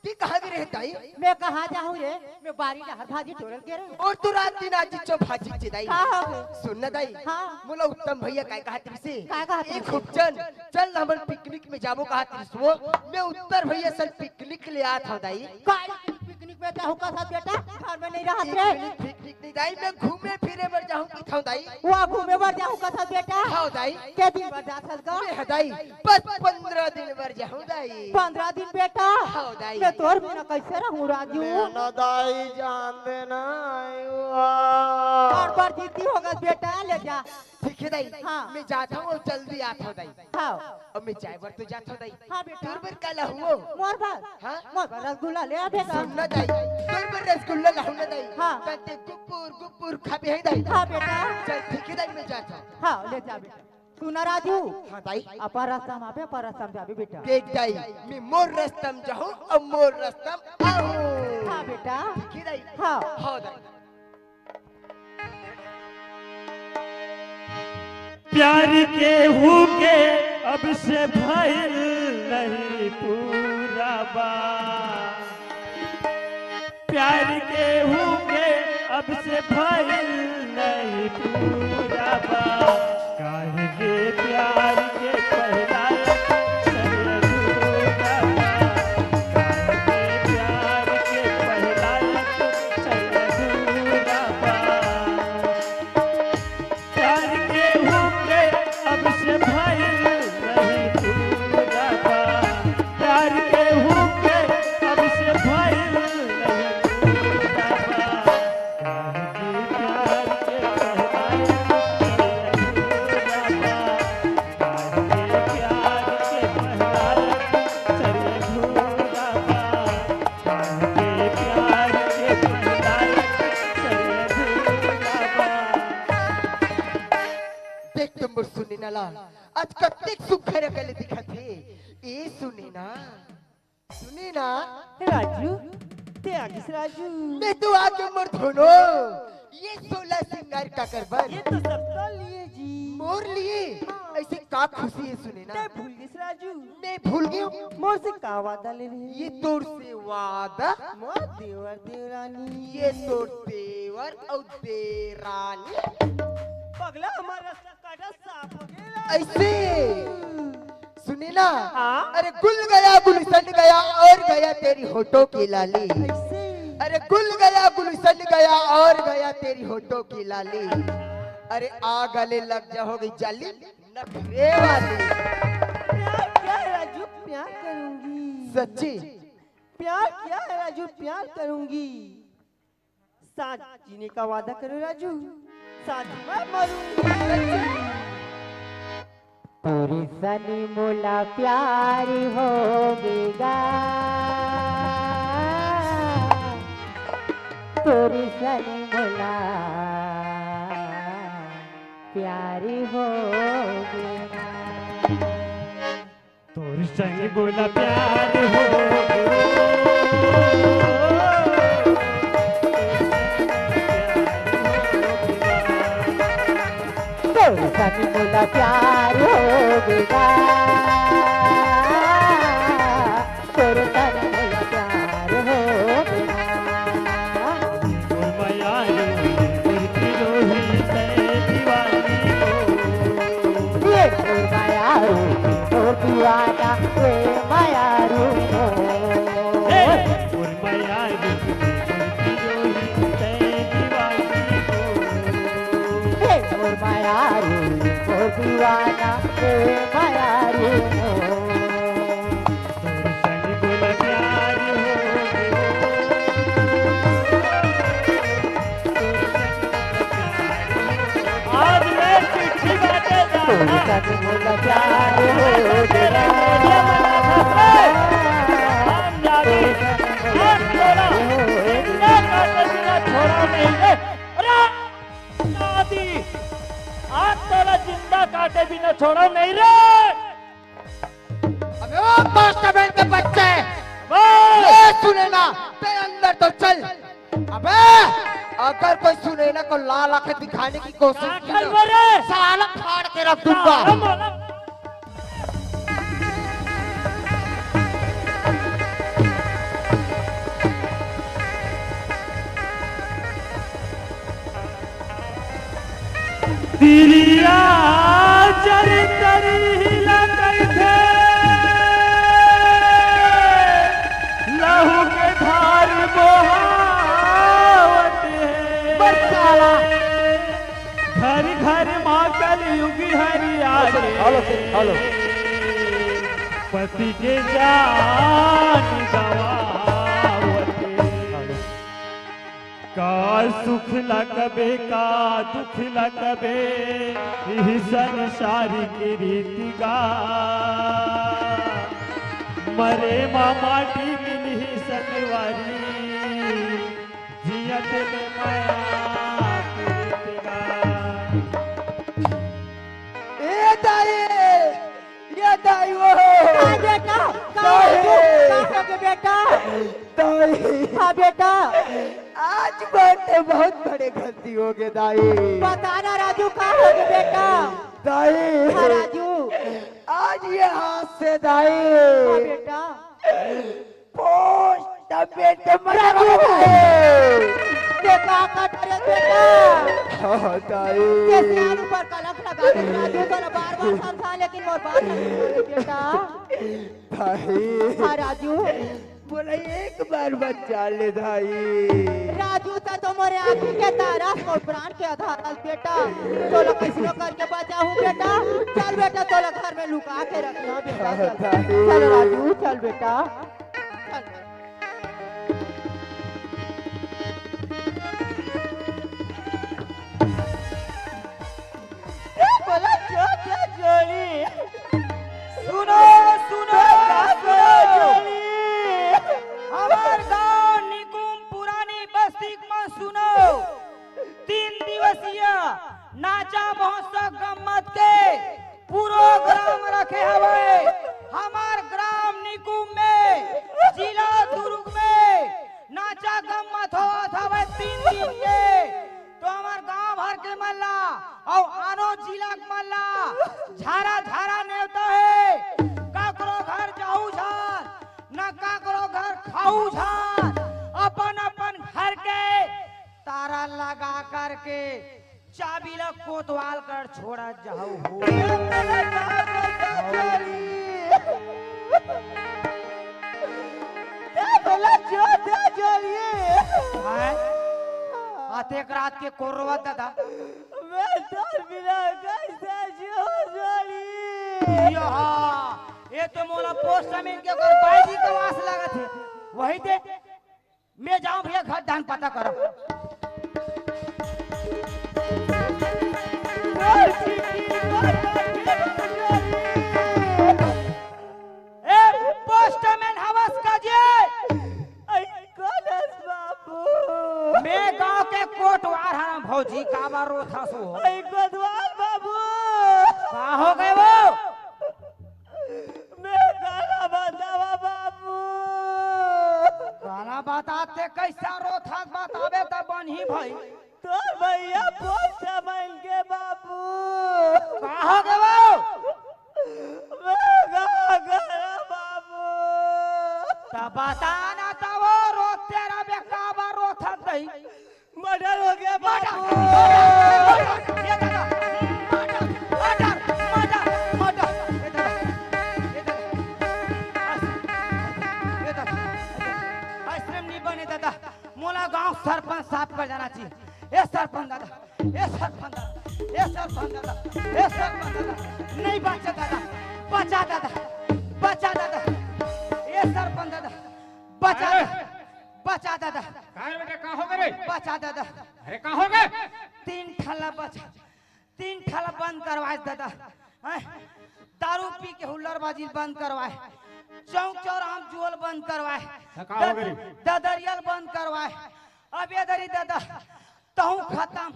ती कहाँ भी रहे दाई मैं कहाँ जाऊँ रे मैं बारी लहर भाजी टोरल के रे और तू रात दिन आज चो भाजी चे दाई का हो गए? सुन ना दाई हाँ। मोला उत्तम भैया काय कहा तुमसे काय कहा तुमसे? एक खूबचन चल हमर पिकनिक में जाबो कहा तुमसे मैं उत्तर भैया सन पिकनिक ले आत हूं दाई काय पिकनिक में जाऊँ का साथ बेटा घर में नहीं रहत रे पिकनिक नहीं दाई मैं घूमे फिरे बर जाऊं की था दाई वहाँ घूमे बर जाऊँ का साथ बेटा हाँ दाई के दिन बर जात हस गा मैं दाई बस 15 दिन बर जाऊं दाई 15 दिन बेटा हाँ दाई मैं तोर बिना कैसे रहूँ राजू ना दाई जान देना और बार जीती होगा बेटा ले जा ठीक है दाई हाँ। मैं जाता हूँ जल्दी आता हूँ दाई हाँ अब मैं चाय बर तो जाता हूँ दाई हाँ बेटा दूर बर का लाऊं मोर बार हाँ? मोर बार रसगुल्ला ले आबेगा सुनना दाई दूर बर रसगुल्ला लाऊं ना दाई हाँ। तते गुपुर गुपुर खाबे है दाई हाँ बेटा चल ठीक है दाई मैं जाता हूँ हाँ ले जा बेटा सुना राजू हाँ दाई अपन रास्ता में आबे अपन रास्ता में जाबे बेटा देख दाई मैं मोर रस्तम जाऊं और मोर रस्तम आऊं हाँ बेटा ठीक है दाई हाँ हाँ दाई प्यार के हुके अब से भइल नहीं पूरा बा प्यार के हुके अब से भइल नहीं पूरा बा काहे के प्यार के पहला चल अधूरा बा काहे के प्यार के पहला चल अधूरा बा प्यार के हुके अब से भइल नहीं पूरा बा प्यार के हुके अब से भइल नहीं पूरा बा काहे के प्यार के पहला देख तुम मोर सुने ना ला आज कत्ते सुखर गले दिखत है ए सुने ना राजू ते आगिस राजू मैं तो आके मोर धोनो ये 16 सिंगार का करबर ये तो सबका लिए जी मोर लिए ऐसे का खुशी है सुने ना भूल गई राजू मैं भूल गई हूँ मोर से का वादा ले रही ये तोर से वादा मोर देवर देवरानी ये तोर देवर और देरानी पगला हमारा रास्ता काटा साफ हो गया ऐसे सुने ना हाँ? अरे गुल गया गुलशन गया और गया तेरी होठों की लाली अरे गुल गया गुलशन गया और गया तेरी होठों की लाली अरे आ गले लग जाओगी जाली नखरे वाली प्यार क्या है राजू प्यार करूंगी सच्ची प्यार क्या है राजू प्यार करूंगी साथ जीने का वादा करो राजू साथ मैं मरूंगी पूरी सनी मोला प्यार होगा पूरी सनी मोला प्यार होगा तोर संग बोला प्यार हो तोर संग मोला प्यार होगा तोर संग मोला प्यार होगा माया रोही से दीवानी हो ये तोर मायारू तोर दीवाना वे मायारू हो माया रोही से दीवानी हो हे तोर मायारू तोर दीवाना वे मायारू हो तोर संग बोला प्यार हो तनी मोला प्यार हो गया जिंदा काटे बिना छोड़ा नहीं रे। अबे ओ पोस्टमैन के बच्चे ये सुने ना तेरे अंदर तो चल। अबे अगर कोई सुने ना को लाल आंखें दिखाने की कोशिश की ना, साला फाड़ के रख दूंगा। तिरिया चरी तरी हिला कैथे लहू के धार बोहावत है घर घर माँ कलयुगी हरियाले पति के जान गवावत का सुख लगबे का दुख लगबे यही संसारी की रीति गा मरे माँ माटी मिली सनवारी जियत में माया की रीति गा। ए दाई ये दाई वो बेटा कहाँ हो गए बेटा? दाई हाँ बेटा आज बातें बहुत बड़े गलती हो गए दाई। बताना राजू कहाँ हो गए बेटा? दाई हाँ राजू आज ये हाथ से दाई हाँ बेटा पोस्टमैन के मरा देखा कट रहे बेटा दाई जैसे आलू पर कलक लगा दे राजू तो बार बार समझा लेकिन वो बात नहीं सुनी बेटा। दाई हाँ राजू बोला एक बार बचा ले दाई। राजू तो तुम्हारे आंखों के तारा और प्राण के आधार बेटा चलो किसी को करके बचाऊं बेटा। चल बेटा चलो घर में लुका के रखना बेटा। चल राजू चल बेटा चल। बोला जो जोड़ी सुनो सुनो जोड़ी हमार गांव निकुम पुरानी बस्ती में सुनो 3 दिवसीय नाचा महोत्सव गम्मत के प्रोग्राम रखे हवे हमार ग्राम निकुम में जिला दुर्ग में नाचा गम्मत होत हवे 3 दिन के। तो हमार गांव भर के मल्ला और आनो जिला के मल्ला झारा झारा नेवता है काकरो घर जाऊ छान न काकरो घर खाऊ छान अपन अपन घर के तारा लगा करके चाबी ला कोतवाल कर छोड़ा जाऊ हो। आतेक रात के कोरवा दादा मैं डर बिना कैसे जोड़ी ये तो मोला पोस्टमैन के घर बाईजी के वास लगा थे वही थे मैं जाऊं भैया घर धान पता करो। ए पोस्टमैन हवस का जे मैं गांव के कोटवार हूं भौजी काबा रोथा सो कोतवाल बाबू कहां हो गए वो मैं गाना बतावा बाबू गाना बताते कैसा रोथा बतावे त बनही भाई तो भैया पोस्टमैन के बाबू कहां हो गए वो मैं गाना बाबू त बताना त वो रो तेरा बेकाबा रोथा दई मर्डर हो गया बाबू ये दादा मर्डर आश्रम नहीं बने दादा मोला गांव सरपंच साफ कर जाना चाहिए। ए सरपंच दादा ए सरपंच दादा ए सरपंच दादा ए सरपंच दादा नहीं बचा दादा बचा दादा बचा दादा ए सरपंच दादा बचा बचा दादा कहाँ बेटा कहाँ हो गए बचा दादा अरे कहाँ हो गए 3 ठला बचा 3 ठला बंद करवा दादा दारू पी के हुल्लड़बाजी बंद करवाए, चौक चौराहा जुअल बंद करवाए, का हो गई? ददरियल बंद करवाए। अब ये दरी दादा तहु खत्म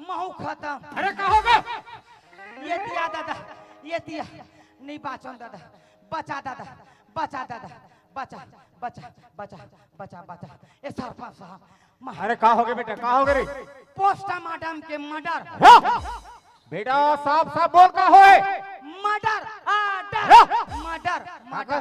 महू खत्म। अरे का हो गया? ये दिया दादा, ये दिया नहीं बाचो दादा, बचा दादा, बचा दादा, बचा बचा बचा बचा बचा। ये सरपंच साहब अरे का हो गया बेटा, का हो गया रे? पोस्टमार्टम के मर्डर बेटा साफ साफ बोल का होए? मर्डर मर्डर मर्डर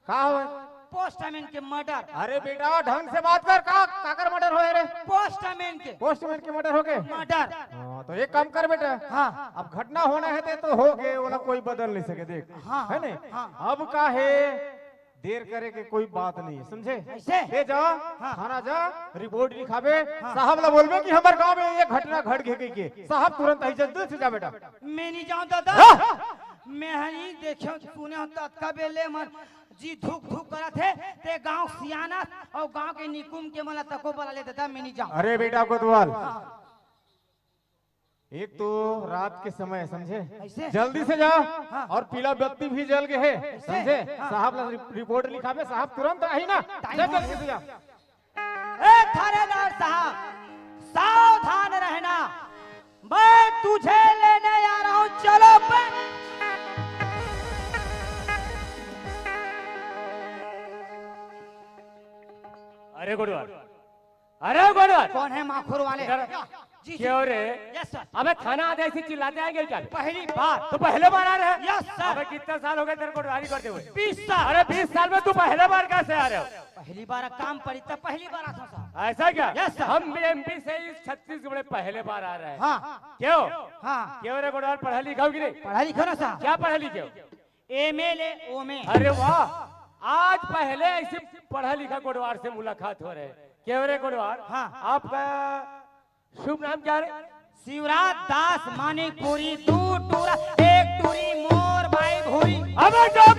का होए? पोस्टमैन के मर्डर। अरे बेटा ढंग से बात कर, का काकर मर्डर होए रे? पोस्टमैन के पोस्टमैन के मर्डर हो गए? मर्डर। हाँ, तो एक काम कर बेटा। हाँ अब घटना होना है तो हो गए, वो ना कोई बदल नहीं सके, देख हाँ, है नहीं? हाँ। अब का है देर करे के कोई बात नहीं, समझे? ऐसे? ले जा हाँ। थाना जा, रिपोर्ट लिखावे, साहब ला बोलबे कि हमारे गांव में ये घटना घट गई के साहब तुरंत आई जल्दी से जा बेटा। मैं नहीं जाऊं दादा, मैं नहीं देखो सुने हो तत्का बेले मन जी धूप धूप करा थे ते गांव सियाना और गांव के निकुम के मला तको बोला ले दादा मैं नहीं जाऊं। अरे बेटा कोतवाल, एक तो रात के समय समझे, ऐसे? जल्दी से जा हाँ। और पीला बत्ती भी जल गए है, समझे? साहब ला रिपोर्ट लिखावे, साहब तुरंत आई ना, जा जल्दी से जा। ए थानेदार साहब सावधान रहना, मैं तुझे लेने आ रहा हूं, चलो पे। अरे गुडवार, अरे गुडवार, कौन है माखुर वाले? जी जी। क्यों रे? Yes sir. अबे थाना आदेश से चिल्लाते आएंगे क्या? पहली बार। तो पहले बार आ रहे हैं? Yes sir. अबे कितने साल हो गए तेरे को ड्राइवरी करते हुए? 20 साल। अरे 20 साल में तू पहले बार कैसे आ रहे हो? पहली बार काम पड़ी तब पहली बार आता साहब। ऐसा क्या? Yes sir. हम भी एमपी से इस छत्तीसगढ़ में पहले बार आ रहे हैं। हाँ क्यों? हाँ क्यों रे गुडवार, पढ़ा लिखा हो कि नहीं? पढ़ा लिखा ना साहब? क्या पढ़ा लिखे हो? एमएलए ओमे। अरे वाह, आज पहले ऐसे पढ़ा लिखा गुडवार से मुलाकात हो रहे है। क्यों रे गुडवार? हाँ। आपका शुभ नाम क्या है? शिवराज दास मानिक पूरी दू टूरा एक टूरी मोर बाई भूरी। अबे चुप,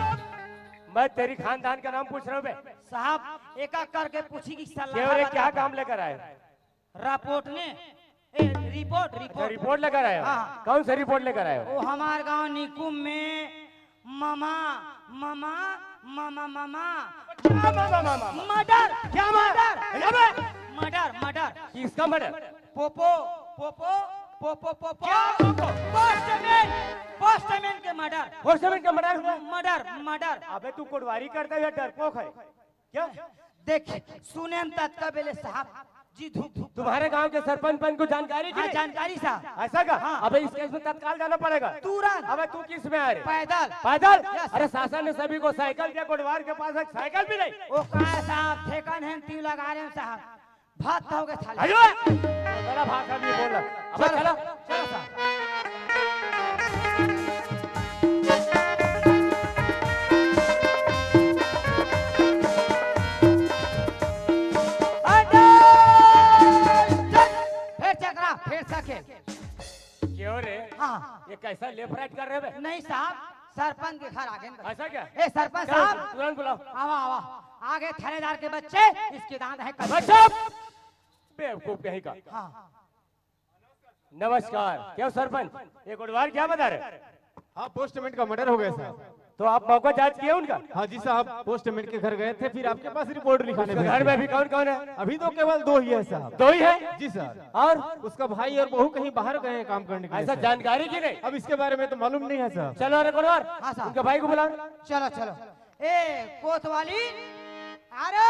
मैं तेरी खानदान का नाम पूछ रहा हूँ बे। साहब एक एक करके पूछी की क्यों सलाह रे, क्या काम लेकर आए? रिपोर्ट ने रिपोर्ट रिपोर्ट रिपोर्ट लेकर आए हो? हाँ। कौन सा रिपोर्ट लेकर आए हो? वो हमारे गांव निकुम में मामा मामा मामा मामा मर्डर। क्या मर्डर मर्डर मर्डर। किसका murder? Poopó Poopó Poopó Poopó क्या पोपो? पोस्टमैन पोस्टमैन के मर्डर। पोस्टमैन का मर्डर हुआ? Murder murder. अबे तू कोटवारी करता है या डरपोक है क्या? देख सुने तत्का बेले साहब जी धूप धूप। तुम्हारे गांव के सरपंच को जानकारी की हाँ नहीं? जानकारी साहब। ऐसा का? हाँ। अबे इस केस में तत्काल जाना पड़ेगा तुरंत। अबे तू किस में आ रहे? पैदल पैदल? Yes. अरे शासन ने सभी को साइकिल दिया, कोटवार के पास एक साइकिल भी नहीं। वो कहा साहब ठेकन है ती लगा रहे हैं साहब, भात हो गए थाले। अयो बड़ा भाषा भी बोल रहा। अबे चलो चलो साहब। फिर चकरा फिर सके। क्यों रे? हाँ ये कैसा लेफ्ट राइट कर रहे बे? नहीं साहब सरपंच के घर आगे। ऐसा क्या? ए सरपंच चलो, साहब तुरंत बुलाओ। आवा आवा आगे थानेदार के बच्चे इसके दांत है कल। बच्चा बेवकूफ कहीं का। हाँ नमस्कार। क्यों सरपंच, ये कोटवार क्या बता रहे? हाँ पोस्टमैन का मर्डर हो गया साहब। तो आप मौका जांच किया उनका? हाँ जी साहब, पोस्टमैन के घर गए थे, फिर आपके पास रिपोर्ट लिखाने उसके भेजे घर में थे। अभी कौन कौन है? अभी तो केवल 2 ही है साहब। 2 ही है? जी सर। और उसका भाई और बहू कहीं बाहर गए हैं काम करने के लिए ऐसा सर। जानकारी की नहीं? अब इसके बारे में तो मालूम नहीं है साहब। चलो अरे कोटवार, हाँ साहब। उनके भाई को बुलाओ। चलो चलो। ए कोतवाली अरे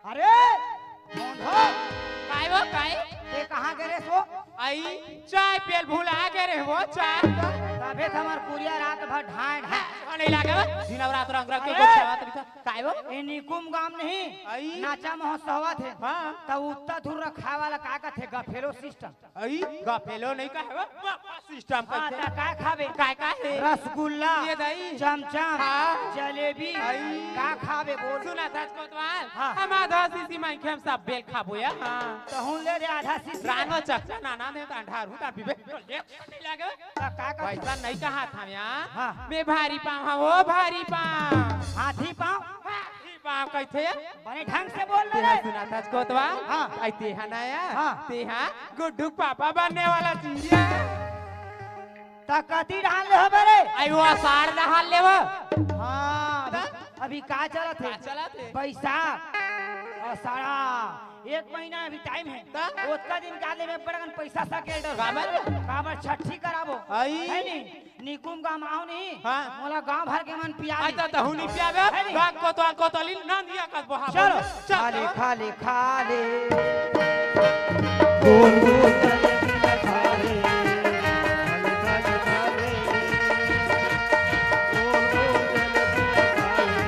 अरे काय वो काय? ते कहाँ गए सो? आई चाय पियल भूला के रे वो चाय तबे हमार पूरिया रात भर ढाई ढाई। नहीं लागे वो दिन रात रंग रंग के अरे! गोछावा तरीका काय वो? ए निकुम गांव नहीं आई। नाचा महोत्सव थे। हाँ। तब उत्तर धुर रखा वाला का थे गफेलो सिस्टम। आई गफेलो नहीं का है वो सिस्टम हाँ कैसे? ता का खावे? काय काय है? रसगुल्ला ये दही। चमचम हाँ। जलेबी आई। का खावे बोल। सुना था कोतवाल हाँ। हम आधा सीसी माई के हम सब बेल खाबो या हां कहूं ले रे आधा सी रानो चक्का नाना ने तो अंधार हूं ता पीबे नहीं लागे का वैसा नहीं कहा था यहाँ हाँ। मैं भारी पाँव हाँ वो भारी पाँव हाथी पाँव हाथी पाँव कैसे बड़े ढंग से बोल तेरा रहे। सुना था कोतवाल हाँ। आई तेहा नया हाँ। तेहा गुड्डू पापा बनने वाला चीज है ताकती डाल ले बरे आई वो आषाढ़ नहाल ले वो हाँ अभी का चलत है चलत है बैसाख सारा 1 महीना अभी टाइम है उतना दिन का ले में पड़गन पैसा सके काबर छठी कराबो आई। है नी निकुम का माहो नहीं हाँ। मोला गांव भर के मन पिया आई तो हुनी पियावे गाक को तो लील ना दिया का बहा चलो खा ले गोल गोल तले बिना खाले हलवा खाले गोल गोल तले बिना खाले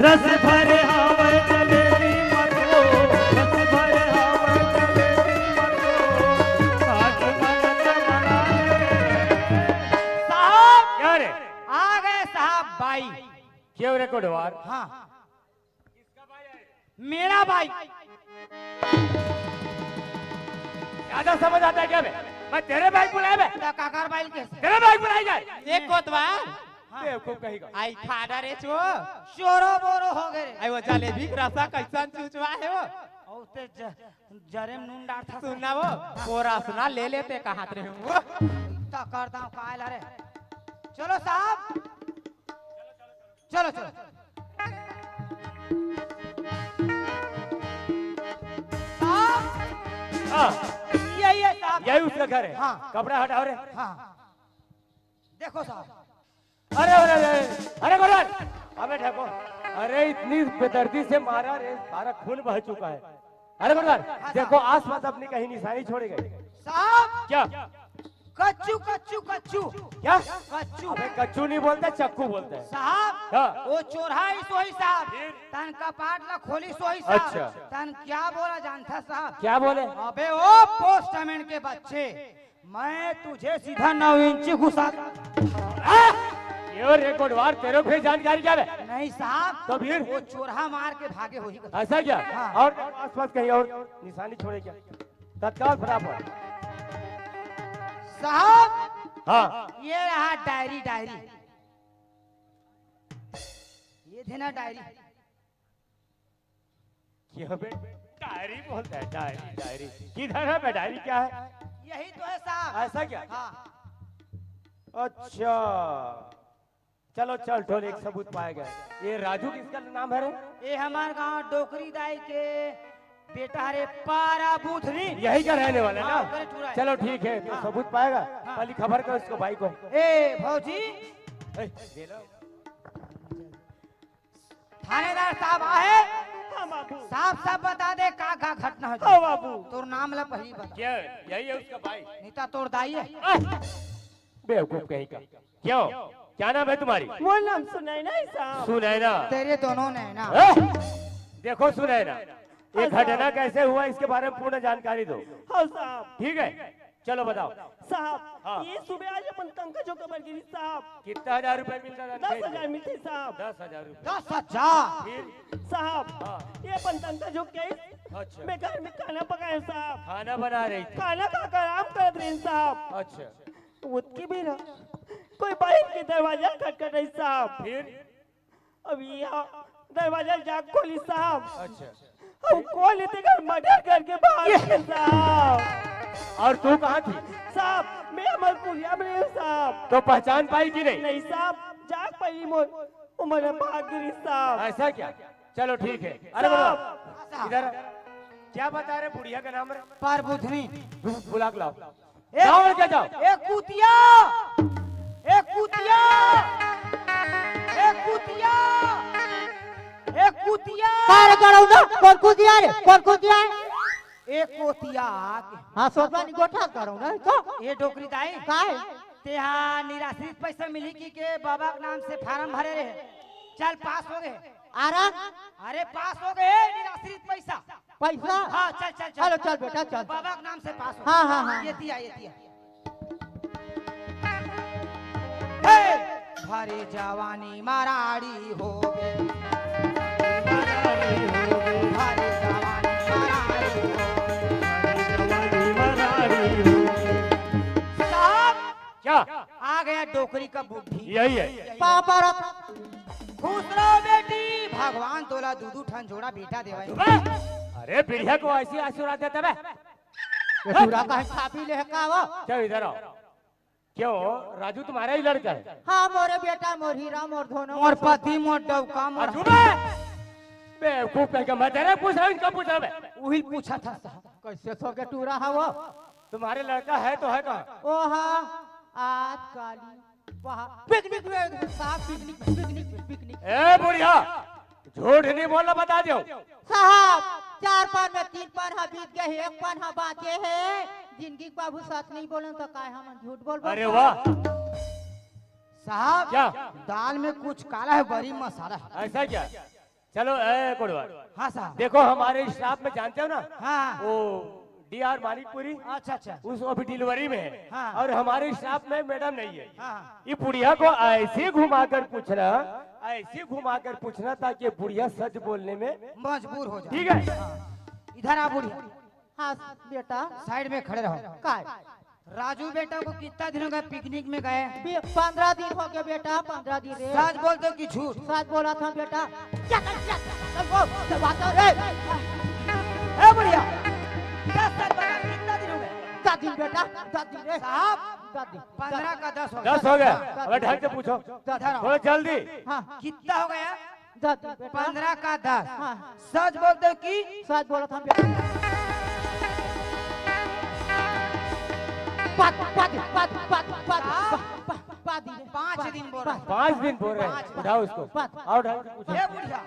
रस भरे हवा जलेबी मतो रस भरे हवा जलेबी मतो आज मन तमना साहब क्या रे आ गए साहब भाई क्यों रे कोडवार? हाँ मेरा भाई ज्यादा समझ आता है क्या मैं तेरे भाई बुलाए बे? काकर भाई कैसे तेरे भाई बुलाई जाए एक कोतवा बेवकूफ कहीं का। आई खादा रे चो शोरो बोरो हो गए आई वो जलेबी का रसा कैसन चुचवा है वो और ते जरे में नून डाल था सुनना वो पूरा सुना ले लेते कहाँ रे वो ता करता हूँ कायल अरे चलो साहब चलो साहब हाँ यही है साहब यही उसका घर है। हाँ। कपड़ा हटाओ रे। हाँ देखो साहब अरे अरे अरे अरे गोरन अबे ठको अरे इतनी बेदर्दी से मारा रे सारा खून बह चुका है। अरे गोरन देखो आसपास अपनी कहीं निशानी छोड़ी गई साहब क्या कच्चू कच्चू कच्चू क्या? कच्चू अबे कच्चू नहीं बोलते चक्कू बोलते हैं। साहब हाँ। वो चोरहा ही सोई साहब तन कपाट ला खोली सोई साहब अच्छा। तन क्या बोला जानता साहब क्या बोले? अबे ओ पोस्टमैन के बच्चे मैं तुझे सीधा 9 इंची घुसा ये रिकॉर्डवार तेरे को जानकारी क्या है? नहीं साहब तो फिर वो चोरहा मार के भागे हो ही ऐसा क्या? हाँ। और आसपास कहीं और निशानी छोड़े क्या? तत्काल फटाफट। साहब हाँ ये रहा डायरी ये थे ना डायरी क्या बे? डायरी बोलता है डायरी किधर है बे? डायरी क्या है? यही तो है साहब ऐसा क्या? हाँ अच्छा चलो चल ठोल एक सबूत पाया गया। ये राजू किसका नाम है रे? ये हमारे गांव डोकरी दाई के बेटा रे पारा बुधरी यही का रहने वाला है हाँ, ना? करे चुरा है। चलो ठीक है तो सबूत पाएगा। पहली खबर करो इसको भाई को। ए भौजी ए, दे लो। थानेदार साहब आए हाँ बाबू साफ बता दे का घटना है हाँ बाबू तोर नाम ला पहली बता क्या यही है उसका भाई? नीता तोर दाई है बेवकूफ कहीं का। क्यों क्या नाम है तुम्हारी? वो नाम सुनाई नहीं साहब सुनैना। तेरे दोनों ने ना देखो सुनैना ये घटना कैसे हुआ इसके बारे में पूर्ण जानकारी दो। हाँ साहब ठीक है चलो बताओ। साहब हाँ। ये सुबह आज अपन तंका जो कबर गिरी साहब कितना 1000 रुपए मिलता था? 10,000 मिलते साहब 10,000 रुपए। 10,000 फिर साहब हाँ। ये अपन तंका जो के अच्छा मैं घर में खाना पकाया साहब खाना बना रही थी। खाना खाकर आराम कर रही साहब अच्छा उसकी भी ना कोई बाहर के दरवाजा खटखट रही साहब फिर अभी यहाँ दरवाजा जाग खोली साहब अच्छा हम खोल लेते घर मर्डर करके बाहर गए साहब और तू कहाँ थी? साहब मैं अमरपुरिया में हूँ साहब तो पहचान पाई कि नहीं? नहीं साहब जाग पड़ी मोर उम्र भाग गिरी साहब ऐसा क्या? चलो ठीक है। अरे बोलो इधर क्या बता रहे बुढ़िया का नाम? पार बुधनी बुला के लाओ। जाओ और क्या जाओ? एक कुतिया एक कुतिया एक कुतिया एक कुतिया कार करो ना कौन कुदिया रे कौन कुदिया एक कोतिया आके हां सोचवानी गोठा करो ना तो ये डोकरी दाई काहे तेहा निराश्रित पैसा मिली के बाबा के नाम से फार्म भरे रहे चल पास हो गए आराम अरे पास हो गए निराश्रित पैसा पैसा हाँ चल चल चल चलो चल बेटा चल बाबा के नाम से पास हो हाँ, हाँ, हाँ। ये दिया हे भारी जवानी माराड़ी हो गए भारी जवानी माराड़ी हो गए साहब क्या आ गया डोकरी का बुद्धि यही है? पापा रख खुश रहो बेटी भगवान तोला दूधू ठन जोड़ा बेटा देवाई अरे पीढ़िया को ऐसी आशीर्वाद देता है? पूरा का छापी ले का वो चलो इधर आओ। क्यों राजू तुम्हारा ही लड़का है? हाँ मोरे बेटा मोर हीरा मोर धोनो मोर पति मोर डौका मोर बेवकूफ कह के मैं तेरे पूछ रहा हूँ, इनका पूछ रहा हूँ मैं। वही पूछा था साहब। कैसे सो के टूरा है वो तुम्हारे लड़का है तो है कहाँ? ओ हाँ आज काली वहाँ पिकनिक में साहब पिकनिक ए बुढ़िया झूठ नहीं बोलना, बता दो। साहब 4 पान में 3 पान हा बीत गए 1 पान हा बाचे है जिंदगी बाबू साथ नहीं बोले तो काय हम झूठ बोल अरे वाह, साहब क्या? दाल में कुछ काला है, बड़ी मसाला है। ऐसा क्या? चलो ए कोडवार, हाँ साहब। देखो हमारे स्टाफ में जानते हो ना, हाँ वो DR मानिकपुरी, अच्छा अच्छा। उस अभी डिलीवरी में है। हाँ। और हमारे स्टाफ में मैडम नहीं है। हाँ। ये बुढ़िया को ऐसे घुमाकर पूछना ताकि बुढ़िया सच बोलने में मजबूर हो जाए। ठीक है। इधर आ बुढ़िया, हाँ बेटा साइड में खड़े रहो। काय राजू बेटा को कितना दिन हो गया पिकनिक में गए? 15 दिन हो गया बेटा 15 दिन रे सच बोलते हो कि झूठ? सच बोला था बेटा चल वो चल बात रे ए बुढ़िया सच बता, कितना दिन हो गए? 10 दिन बेटा 10 दिन रे साहब 10 दिन 15 का 10 हो 10 हो गया। अब ढंग से पूछो, इधर आओ। थोड़ा जल्दी। हाँ कितना हो गया? 10 दिन बेटा 15 का 10। हाँ सच बोलते हो कि? सच बोला था बेटा पाँच दिन बोल रहा है। 5 दिन बोल रहे हैं, उठाओ उसको। आओ ढंग से पूछो। ए बुढ़िया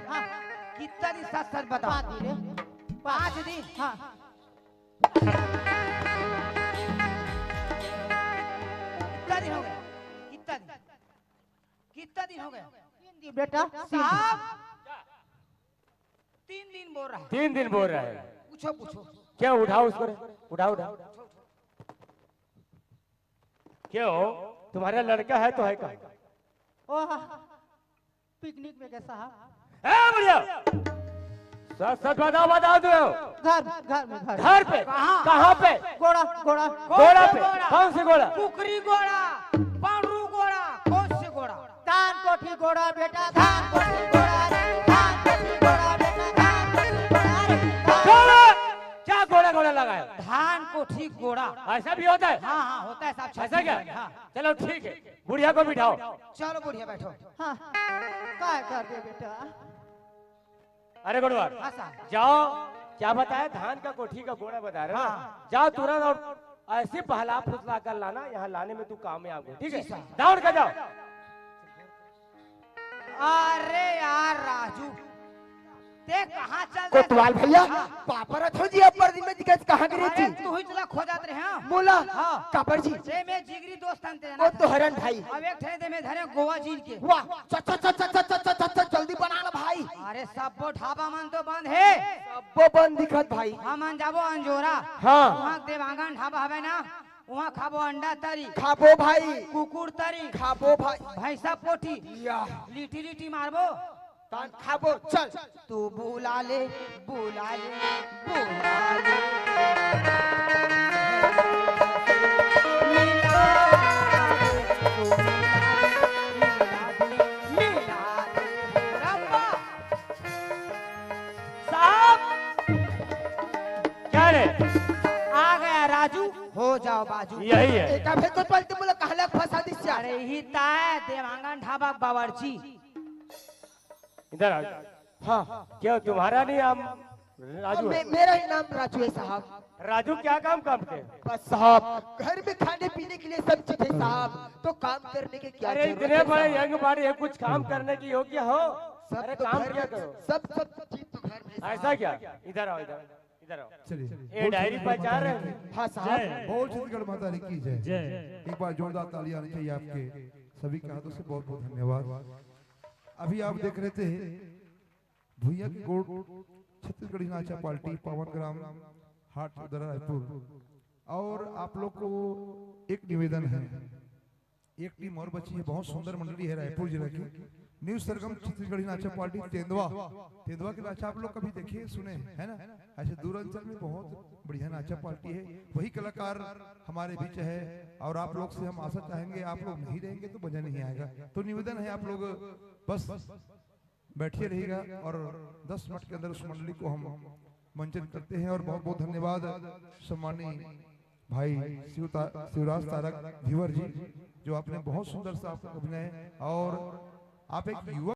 कितना दिन सच सच बताओ। 5 दिन। हाँ कितना दिन हो गया? कितना दिन हो गया? 3 दिन बेटा साहब 3 दिन बोल रहा है। 3 दिन बोल रहा है। पूछो पूछो। क्या? उठाओ उसको रे, उठाओ। क्यों तुम्हारा लड़का है तो है कहाँ? ओह पिकनिक में गए साहब ए बुढ़िया सच सच बता दो। घर में घर पे? कहाँ पे? घोड़ा घोड़ा पे? कौन सी घोड़ा? कुकरी घोड़ा, पांडू घोड़ा, कौन से घोड़ा? धान कोठी घोड़ा बेटा धान कोठी घोड़ा धान कोठी घोड़ा बेटा धान कोठी घोड़ा क्या घोड़ा लगाया? धान कोठी घोड़ा। ऐसा भी होता है? हाँ हाँ होता है साहब। ऐसा क्या? हाँ चलो ठीक है, बुढ़िया को बिठाओ। चलो बुढ़िया बैठो। हाँ काय कर दे बेटा अरे गुड़वार हाँ साहब। जाओ, क्या बताया? धान का कोठी का घोड़ा बता रहे हो ना? जाओ तुरंत और ऐसे पहला फुसला कर लाना, यहाँ लाने में तू कामयाब हो। ठीक है, दौड़ कर जाओ। अरे यार राजू ते कहाँ चल रहे? कोतवाल भैया पापरत हो जी अपर दिन में दिक्कत कहाँ गिरी अरे थी? तू ही चला खो जात रहे हैं। बोला हाँ। कापर जी से में जिगरी दोस्त अंते वो तो हरन भाई। अब एक ठे दे में धरे गोवा झील के। वाह चल जल्दी बना लो भाई। अरे सब ढाबा मन तो बंद है। वो बंद दिखत भाई। हम मन जाबो अंजोरा। हाँ। वहाँ देवांगन ढाबा हवे ना, वहाँ खाबो अंडा तरी, खाबो भाई कुकुर तरी, खाबो भाई भैंसा पोठी, या लिटी लिटी मारबो। तान खाबो चल। तू बुला ले बुला ले बुला ले मिला दे, तू मिला दे। रब्बा साहब क्या रे? आ गया राजू, हो जाओ बाजू। यही है। एका भे तो पलते बोला कहला फसा दिस अरे ही ताए देवांगन ढाबा बावर्ची। इधर आ। हाँ, क्या तुम्हारा नहीं नाम राजू है? मेरा ही नाम राजू है साहब। राजू क्या काम करते हैं? बस साहब घर में खाने पीने के लिए सब चीज है साहब, तो काम करने के क्या अरे जरूरत इतने है बड़े साहब? यंग बाड़ी है, कुछ काम करने की योग्य हो? सब अरे तो काम घर क्या में- करो। सब चीज तो घर में है ऐसा साहब। क्या? इधर आओ, इधर आओ। चलिए ये डायरी पहचान रहे हैं? हाँ साहब। बोल छत्तीसगढ़ माता रानी की जय। एक बार जोरदार तालियां आनी चाहिए आपके सभी के हाथों से। बहुत बहुत धन्यवाद। अभी आप देख रहे थे भुइया की गोड़ छत्तीसगढ़ी नाचा पार्टी पावन ग्राम हाट उधर रायपुर। और आप लोग को एक निवेदन है, एक टीम और बची है, बहुत सुंदर मंडली है रायपुर जिले की, न्यू सरगम छत्तीसगढ़ी नाचा पार्टी तेंदुआ के नाचा आप लोग कभी देखे सुने है ना? ऐसे दूरांचल में बहुत बढ़िया नाचा पार्टी है, वही कलाकार हमारे बीच है। और आप लोग से हम आशा चाहेंगे, आप लोग नहीं रहेंगे तो मजा नहीं आएगा। तो निवेदन है आप लोग बस बैठिए रहिएगा और 10 मिनट के अंदर उस मंडली को हम मंचन करते हैं। और बहुत बहुत धन्यवाद सम्मानीय भाई शिवराज तारक धीवर जी, जो आपने बहुत सुंदर सा अभिनय, और आप एक युवक